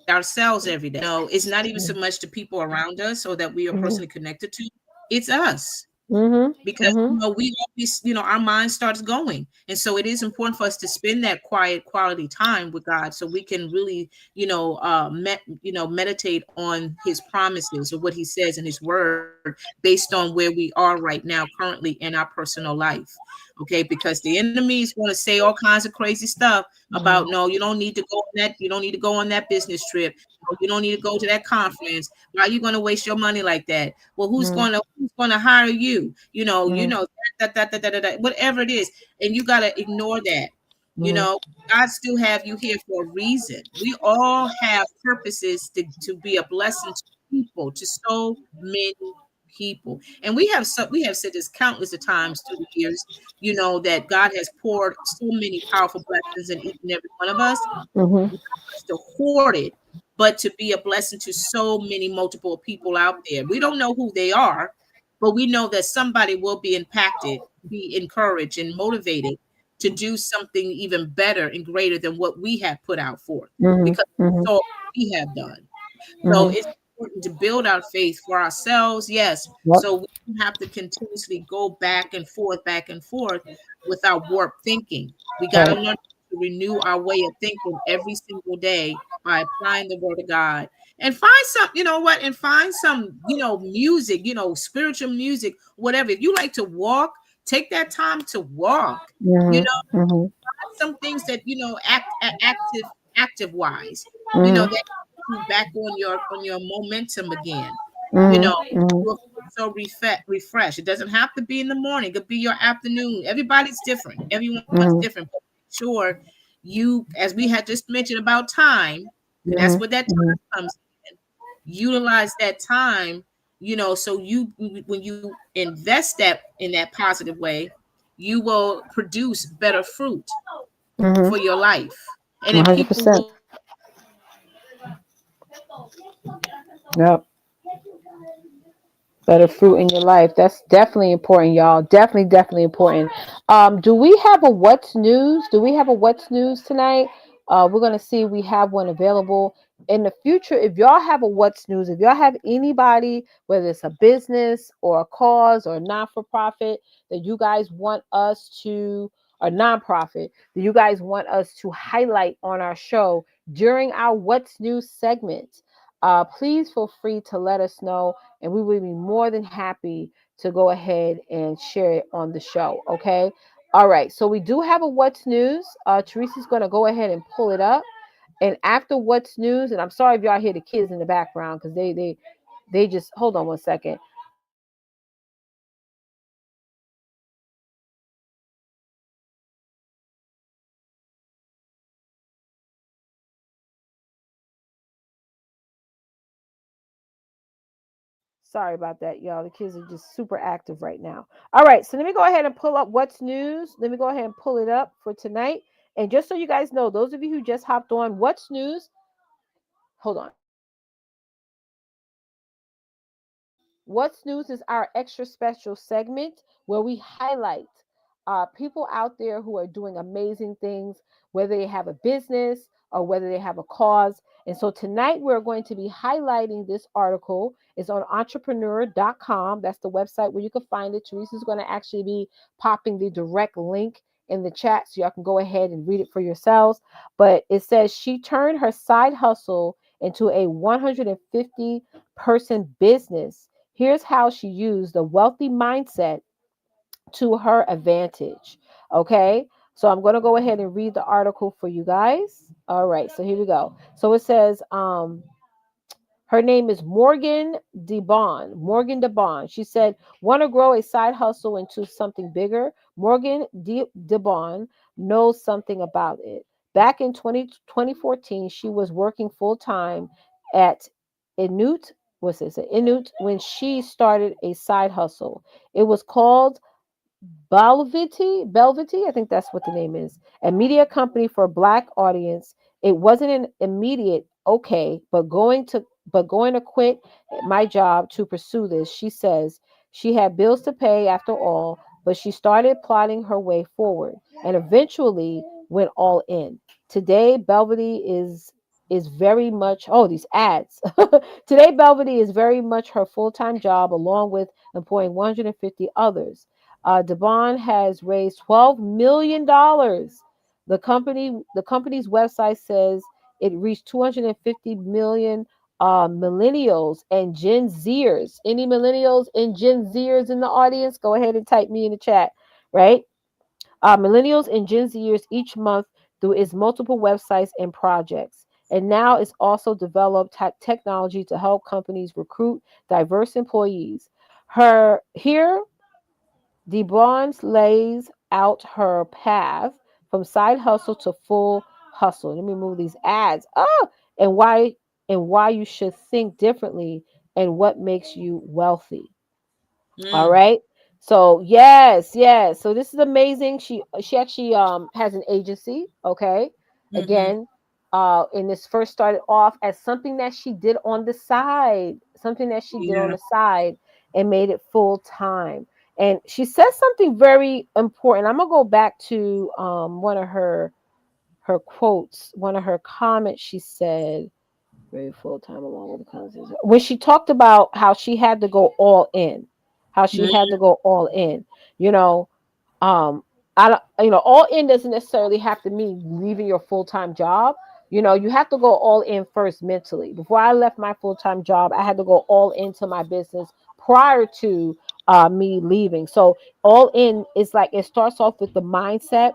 ourselves every day. It's not even so much the people around us or that we are personally Mhm. connected to. It's us. Mhm. because Mhm. we always, our mind starts going, and so it is important for us to spend that quiet quality time with God, so we can really, meditate on His promises or what He says in His Word, based on where we are right now currently in our personal life. Okay, because the enemies want to say all kinds of crazy stuff about, Mhm. no, you don't need to go on that, you don't need to go on that business trip, no, you don't need to go to that conference. Why are you going to waste your money like that? Well, Mhm. who's going to hire you? Mhm. Whatever it is, and you got to ignore that. You Mhm. know, God still have you here for a reason. We all have purposes to be a blessing to people, to so many people. And we have said this countless of times through the years, that God has poured so many powerful blessings in each and every one of us, Mhm. not just to hoard it, but to be a blessing to so many multiple people out there. We don't know who they are, but we know that somebody will be impacted, be encouraged, and motivated to do something even better and greater than what we have put out forth, Mhm. because Mhm. so we have done. So Mhm. it's important to build our faith for ourselves, yes. Yep. So we don't have to continuously go back and forth with our warped thinking. We got to Right. learn to renew our way of thinking every single day by applying the word of God. And find some, and find some, music, spiritual music, whatever. If you like to walk, take that time to walk. You Mhm. know, Mhm. some things that, active wise, Mhm. that get you back on your momentum again. you Mhm. know Mhm. you'll feel so refreshed. It doesn't have to be in the morning, it could be your afternoon. Everyone's Mhm. different, but make sure you, as we had just mentioned about time, and that's Mhm. where that Mhm. time comes in, utilize that time, so when you invest that in that positive way, you will produce better fruit Mhm. for your life. And then people 100%. will Yep. Better fruit in your life. That's definitely important, y'all. Definitely, definitely important. Do we have a what's news? Do we have a what's news tonight? We're gonna see if we have one available in the future. If y'all have a what's news, if y'all have anybody, whether it's a business or a cause or a non-for-profit that you guys want us to, or nonprofit that you guys want us to highlight on our show during our what's news segment, please feel free to let us know, and we will be more than happy to go ahead and share it on the show. Okay. All right. So we do have a what's news. Teresa's going to go ahead and pull it up. And after what's news, and I'm sorry if y'all hear the kids in the background because they just hold on one second. Sorry about that, y'all. The kids are just super active right now. All right, so let me go ahead and pull up what's news. Let me go ahead and pull it up for tonight. And just so you guys know, those of you who just hopped on, what's news? Hold on. What's News is our extra special segment where we highlight people out there who are doing amazing things, whether they have a business or whether they have a cause. And so tonight we're going to be highlighting this article. It's on entrepreneur.com. That's the website where you can find it. Teresa's going to actually be popping the direct link in the chat so y'all can go ahead and read it for yourselves. But it says she turned her side hustle into a 150 person business. Here's how she used the wealthy mindset to her advantage. Okay. So I'm going to go ahead and read the article for you guys. All right. So here we go. So it says, her name is Morgan DeBon. Morgan DeBon. She said, want to grow a side hustle into something bigger? Morgan DeBon knows something about it. Back in 2014, she was working full time at Inut. What's this? Inut when she started a side hustle. It was called Belvity, I think that's what the name is, a media company for Black audience. It wasn't an immediate okay, but going to quit my job to pursue this. She says she had bills to pay after all, but she started plotting her way forward and eventually went all in. Today, Belvity is very much, oh, these ads. Today, Belvedere is very much her full time job, along with employing 150 others. Devon has raised $12 million. The company's website says it reached 250 million millennials and Gen Zers. Any millennials and Gen Zers in the audience? Go ahead and type me in the chat, right? Millennials and Gen Zers each month through its multiple websites and projects. And now it's also developed technology to help companies recruit diverse employees. Her here, DeBronze lays out her path from side hustle to full hustle. Let me move these ads. Oh, and why you should think differently and what makes you wealthy. All Mm, right. So yes, yes. So this is amazing. She actually has an agency. Okay. mm-hmm. Again, and this first started off as something that she did on the side, something that she did on Yeah. the side, and made it full time. And she says something very important. I'm gonna go back to one of her quotes, one of her comments. She said, very full time along with the conversation. When she talked about how she had to go all in, how she Mm, had to go all in, you know, um, I don't, all in doesn't necessarily have to mean leaving your full time job. You have to go all in first mentally. Before I left my full time job, I had to go all into my business prior to me leaving. So all in is like it starts off with the mindset.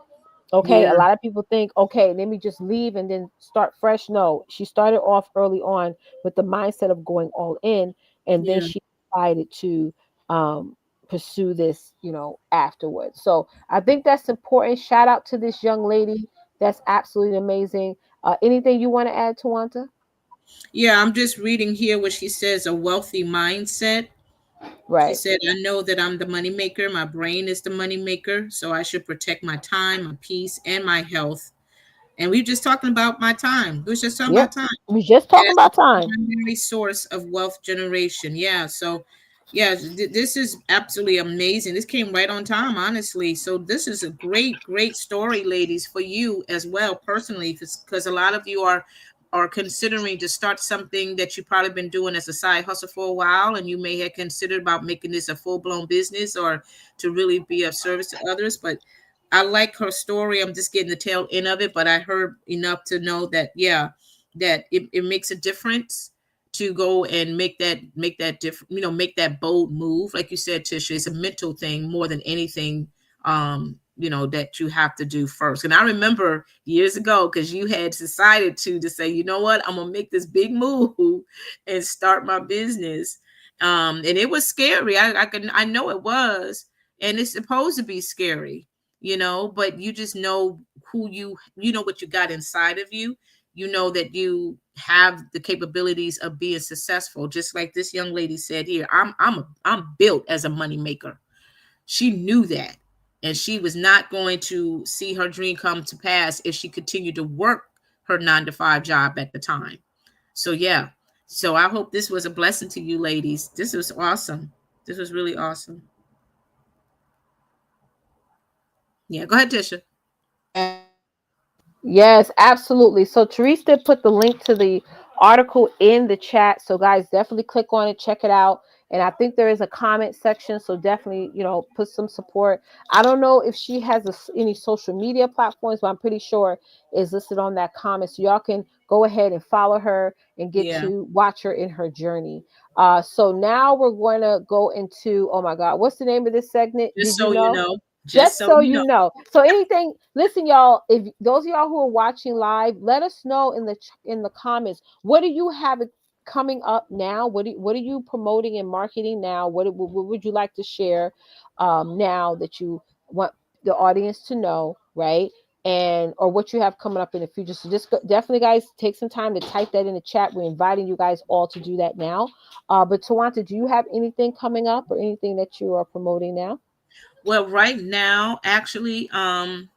Okay, a yeah. lot of people think, okay, let me just leave and then start fresh. No, she started off early on with the mindset of going all in, and then Yeah. she decided to um, pursue this, afterwards. So I think that's important. Shout out to this young lady. That's absolutely amazing. Anything you want to add, Tawanta? Yeah, I'm just reading here what she says, a wealthy mindset. She Right. said, I know that I'm the money maker. My brain is the money maker. So I should protect my time, my peace, and my health. And we were just talking about my time. We were just talking Yep. about time. We just talking As about the time. primary source of wealth generation. Yeah. So, yeah, this is absolutely amazing. This came right on time, honestly. So, this is a great, great story, ladies, for you as well, personally, because a lot of you are considering to start something that you've probably been doing as a side hustle for a while, and you may have considered about making this a full-blown business or to really be of service to others. But I like her story. I'm just getting the tail end of it, but I heard enough to know that, yeah, that it makes a difference to go and make that different, make that bold move. Like you said, Tisha, it's a mental thing more than anything, that you have to do first. And I remember years ago, because you had decided to say, you know what, I'm gonna make this big move and start my business. And it was scary. I know it was, and it's supposed to be scary, but you just know who you know what you got inside of you. You know that you have the capabilities of being successful, just like this young lady said here. I'm built as a money maker. She knew that, and she was not going to see her dream come to pass if she continued to work her 9 to 5 job at the time. So yeah, so I hope this was a blessing to you, ladies. This was awesome. This was really awesome. Yeah, go ahead, Tisha. Yes, absolutely. So Therese did put the link to the article in the chat. So guys, definitely click on it, check it out. And I think there is a comment section. So definitely, put some support. I don't know if she has any social media platforms, but I'm pretty sure is listed on that comment. So y'all can go ahead and follow her and get Yeah, to watch her in her journey. So now we're going to go into, oh my God, what's the name of this segment? just Did you so you know? know, just Just so so you you know. know. So anything, listen, y'all. If those of y'all who are watching live, let us know in the comments. What do you have coming up now? What are you promoting and marketing now? What would you like to share now that you want the audience to know, right? And or what you have coming up in the future. So just definitely, guys, take some time to type that in the chat. We're inviting you guys all to do that now. But Tawanta, do you have anything coming up or anything that you are promoting now? Well, right now, actually, I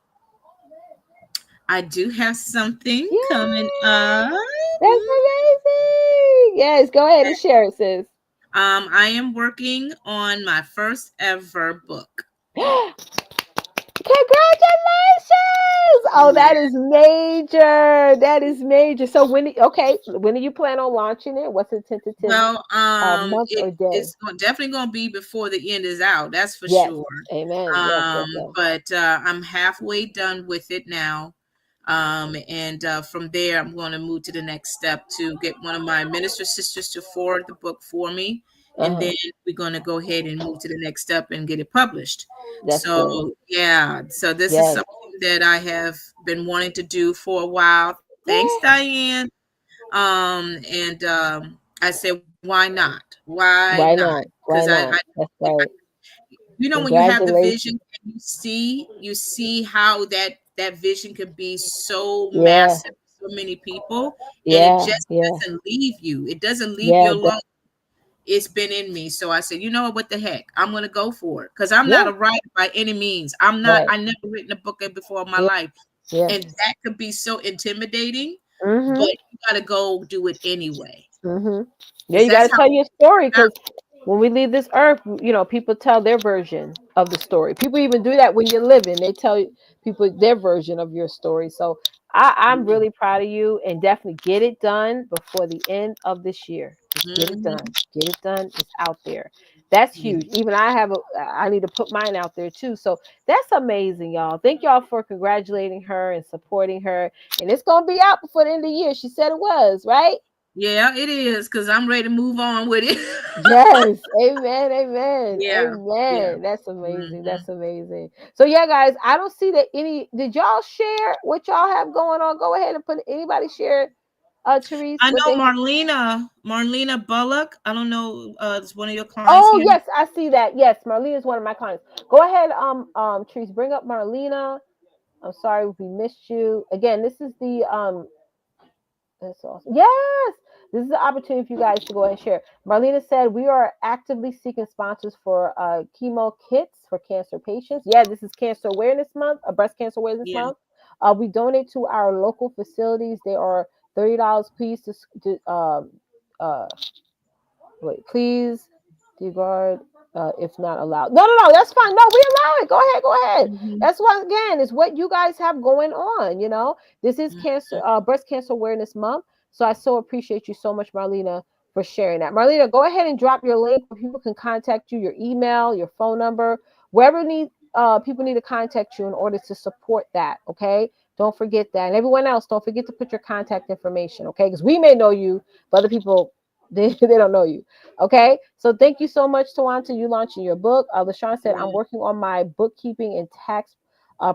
do have something coming Yay! up. That's amazing. Yes, go ahead and share it, sis. I am working on my first ever book. Congratulations! Oh, that Yeah. is major. That is major. So okay, when do you plan on launching it? What's the tentative Well, month or day? definitely gonna be before the end is out. That's for Yes. sure. Amen. Yes, yes, yes. But I'm halfway done with it now. And from there, I'm going to move to the next step to get one of my minister sisters to forward the book for me, and then Uh-huh. we're going to go ahead and move to the next step and get it published. That's So good. yeah, so this is Yes. something that I have been wanting to do for a while. Thanks, Yeah. Diane. And I said, why not? Why Why not? not? Because Why not? That's I right. when you have the vision Congratulations. and you see how that vision could be so Yeah. massive for so many people, and it Yeah. just Yeah. doesn't leave you. It doesn't leave Yeah. you alone. It's been in me. So I said, you know what the heck? I'm gonna go for it. Because I'm not Yeah. a writer by any means. I'm not, Right. I never written a book before in my Yeah. life. Yeah. And that could be so intimidating, but Mm-hmm. you gotta go do it anyway. Mm-hmm. Yeah, Because you got that's to how tell your story I because when we leave this earth, people tell their version of the story. People even do that when you're living. They tell people their version of your story. So I'm found. really proud of you and definitely get it done before the end of this year. Just get it done. Mhm. Get it done. It's out there. That's Yeah. huge. Even I need to put mine out there too. So that's amazing, y'all. Thank y'all for congratulating her and supporting her. And it's going to be out before the end of the year. She said it was, right? Yeah, it is because I'm ready to move on with it. Yes. Amen. Amen. Yeah, yeah. Amen. That's amazing. Mhm. That's amazing. So yeah, guys, I don't see that did y'all share what y'all have going on? Go ahead and put anybody share Therese I what know they have. Marlena Bullock. I don't know, it's one of your clients Oh here. yes, I see that. Yes, Marlena is one of my clients. Go ahead, Therese, bring up Marlena. I'm sorry we missed you. Again, this is the That's awesome. Yes, this is an opportunity for you guys to go ahead and share. Marlena said we are actively seeking sponsors for chemo kits for cancer patients. Yeah, this is Cancer Awareness Month, Breast Cancer Awareness Yeah. Month. We donate to our local facilities. They are $30 please uh, wait, please, disregard if not allowed. No, no, no, that's fine. No, we allow it. Go ahead, go ahead. Mhm. That's what again is what you guys have going on. This is Mhm. breast cancer awareness month. So I so appreciate you so much, Marlena, for sharing that. Marlena, go ahead and drop your link where people can contact you, your email, your phone number, wherever people need to contact you in order to support that. Okay. Don't forget that. And everyone else, don't forget to put your contact information. Okay. Because we may know you, but other people they don't know you. Okay. So thank you so much, Tawanta. You launching your book. LaShawn said, I'm Yeah. working on my bookkeeping and tax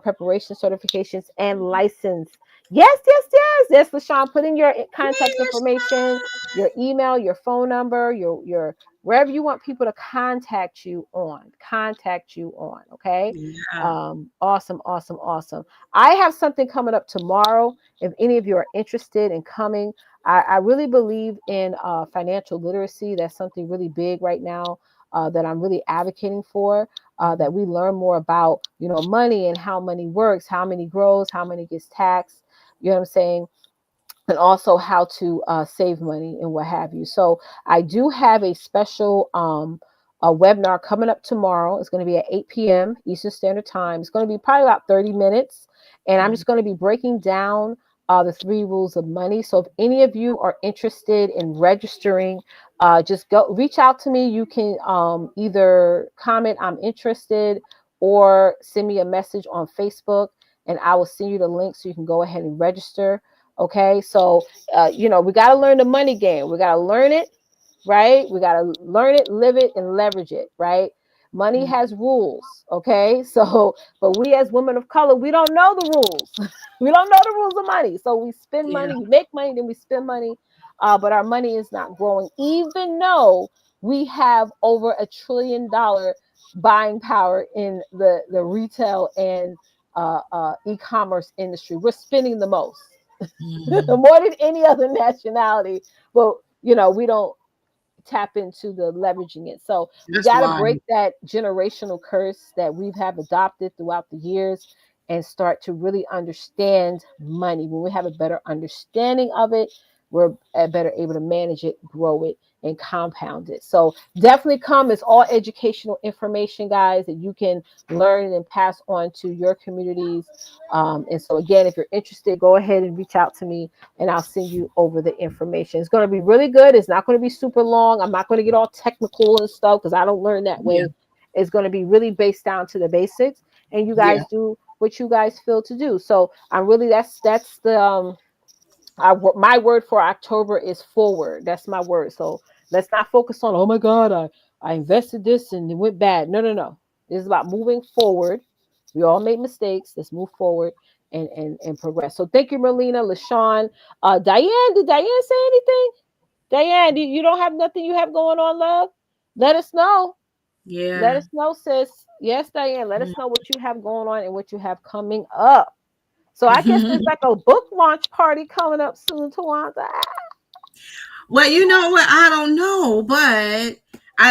preparation certifications and license. Yes, yes, yes. Yes, LaShawn, put in your contact information, your email, your phone number, your wherever you want people to contact you on. Okay. Yeah. Awesome, awesome, awesome. I have something coming up tomorrow. If any of you are interested in coming, I really believe in financial literacy. That's something really big right now that I'm really advocating for. That we learn more about, money and how money works, how money grows, how money gets taxed. You know what I'm saying? And also how to save money and what have you. So I do have a special a webinar coming up tomorrow. It's going to be at 8 p.m. Eastern Standard Time. It's going to be probably about 30 minutes. And I'm Mhm. just going to be breaking down the three rules of money. So if any of you are interested in registering, just go reach out to me. You can either comment, I'm interested, or send me a message on Facebook and I will send you the link so you can go ahead and register. Okay, so we got to learn the money game. We got to learn it, right? We got to learn it, live it, and leverage it, right? Money Mhm. has rules, okay? So, but we as women of color, we don't know the rules. We don't know the rules of money. So we spend Yeah. money, we make money, then we spend money, but our money is not growing, even though we have over $1 trillion buying power in the retail and e-commerce industry. We're spending the most. Mhm. More than any other nationality. But we don't tap into the leveraging it. So we That's got to right. break that generational curse that we have adopted throughout the years and start to really understand money. When we have a better understanding of it, we're better able to manage it, grow it, and compound it. So definitely come. It's all educational information, guys, that you can learn and pass on to your communities. And so again, if you're interested, go ahead and reach out to me and I'll send you over the information. It's going to be really good. It's not going to be super long. I'm not going to get all technical and stuff because I don't learn that Yeah. way. It's going to be really based down to the basics, and you Yeah. guys do what you guys feel to do. So I'm really that's the my word for October is forward. That's my word. So let's not focus on, oh my God, I invested this and it went bad. No, no, no. This is about moving forward. We all make mistakes. Let's move forward and progress. So thank you, Merlina, LaShawn. Diane, did Diane say anything? Diane, you don't have nothing you have going on, love? Let us know. Let Yeah. us know, sis. Yes, Diane, let us know what you have going on and what you have coming up. So I guess there's like a book launch party coming up soon, Tawanda. Well, you know what? I don't know, but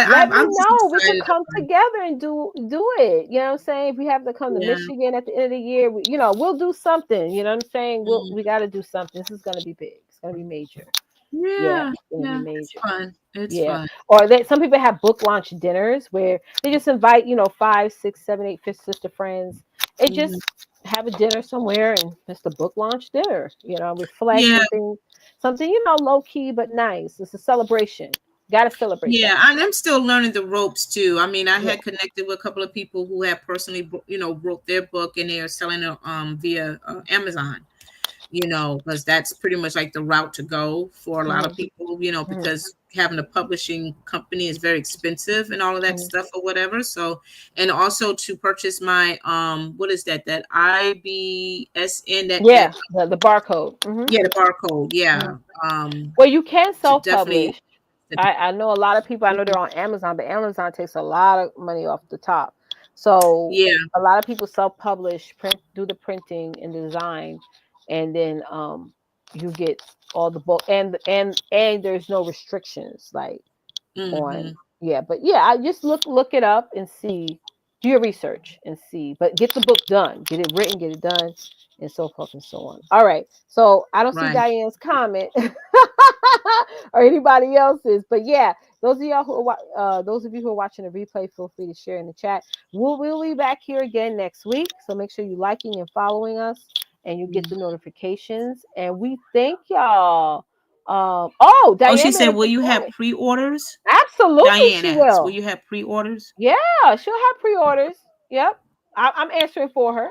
Let me I'm just know. We could excited come about it. together and do it. You know what I'm saying? If we have to come to Yeah. Michigan at the end of the year, we'll do something. You know what I'm saying? Mm. We got to do something. This is gonna be big. It's gonna be major. Yeah, Yeah. it's gonna be Yeah. It's major. fun. It's Yeah. fun. Or some people have book launch dinners where they just invite, five, six, seven, eight, fifth sister friends. They Mhm. just have a dinner somewhere and it's the book launch dinner, reflect Yeah. something, low key but nice. It's a celebration. Gotta celebrate Yeah, that. and I'm still learning the ropes too. I mean, I Yeah. had connected with a couple of people who had personally, wrote their book and they are selling it via Amazon. Because that's pretty much like the route to go for a lot of Mhm, people. mhm, Because having a publishing company is very expensive and all of that mhm. stuff or whatever. So, and also to purchase my what is that? That IBSN that Yeah, the barcode. Hmm. yeah, the barcode. Hmm. Yeah. Well, you can To definitely. self-publish. I know a lot of people. I know they're on Amazon, but Amazon takes a lot of money off the top. So Yeah. a lot of people self-publish, do the printing and design, and then you get all the book and there's no restrictions like on. Hmm. Yeah, but yeah, I just look it up and see, do your research and see, but get the book done, get it written, get it done, and so forth and so on. All right, so I don't see Right. Diane's comment or anybody else's, but yeah, those of y'all those of you who are watching the replay, feel free to share in the chat. We'll be back here again next week, so make sure you liking and following us and you get the notifications, and we thank y'all. Oh, Oh, she Diane made said, a will good you have point. pre-orders? Absolutely, Diane she asked, will will. you have pre-orders? Yeah, she'll have pre-orders. Yep, I'm answering for her.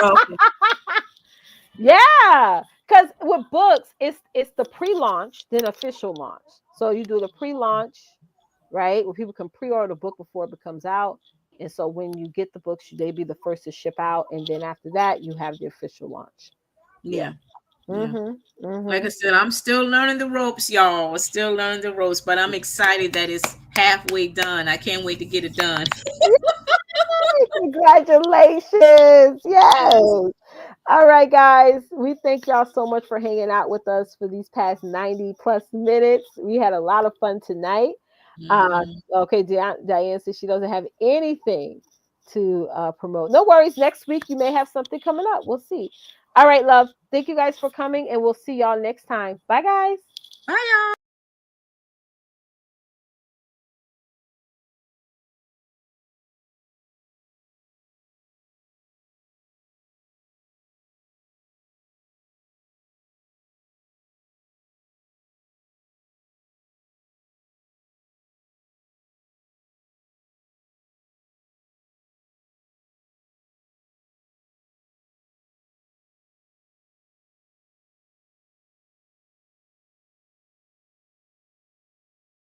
Oh, okay. Yeah, because with books, it's the pre-launch, then official launch. So you do the pre-launch, right, where people can pre-order the book before it becomes out, and so when you get the books, they be the first to ship out, and then after that, you have the official launch. Yeah. Yeah. Yeah. Mhm. Like I Mhm. said, I'm still learning the ropes, y'all. Still learning the ropes, but I'm excited that it's halfway done. I can't wait to get it done. Yay! Congratulations! Yes. Yes. All right, guys. We thank y'all so much for hanging out with us for these past 90 plus minutes. We had a lot of fun tonight. Uh, Hmm. okay, Diane says she doesn't have anything to promote. No worries. Next week, you may have something coming up. We'll see. All right, love. Thank you guys for coming, and we'll see y'all next time. Bye, guys. Bye, y'all.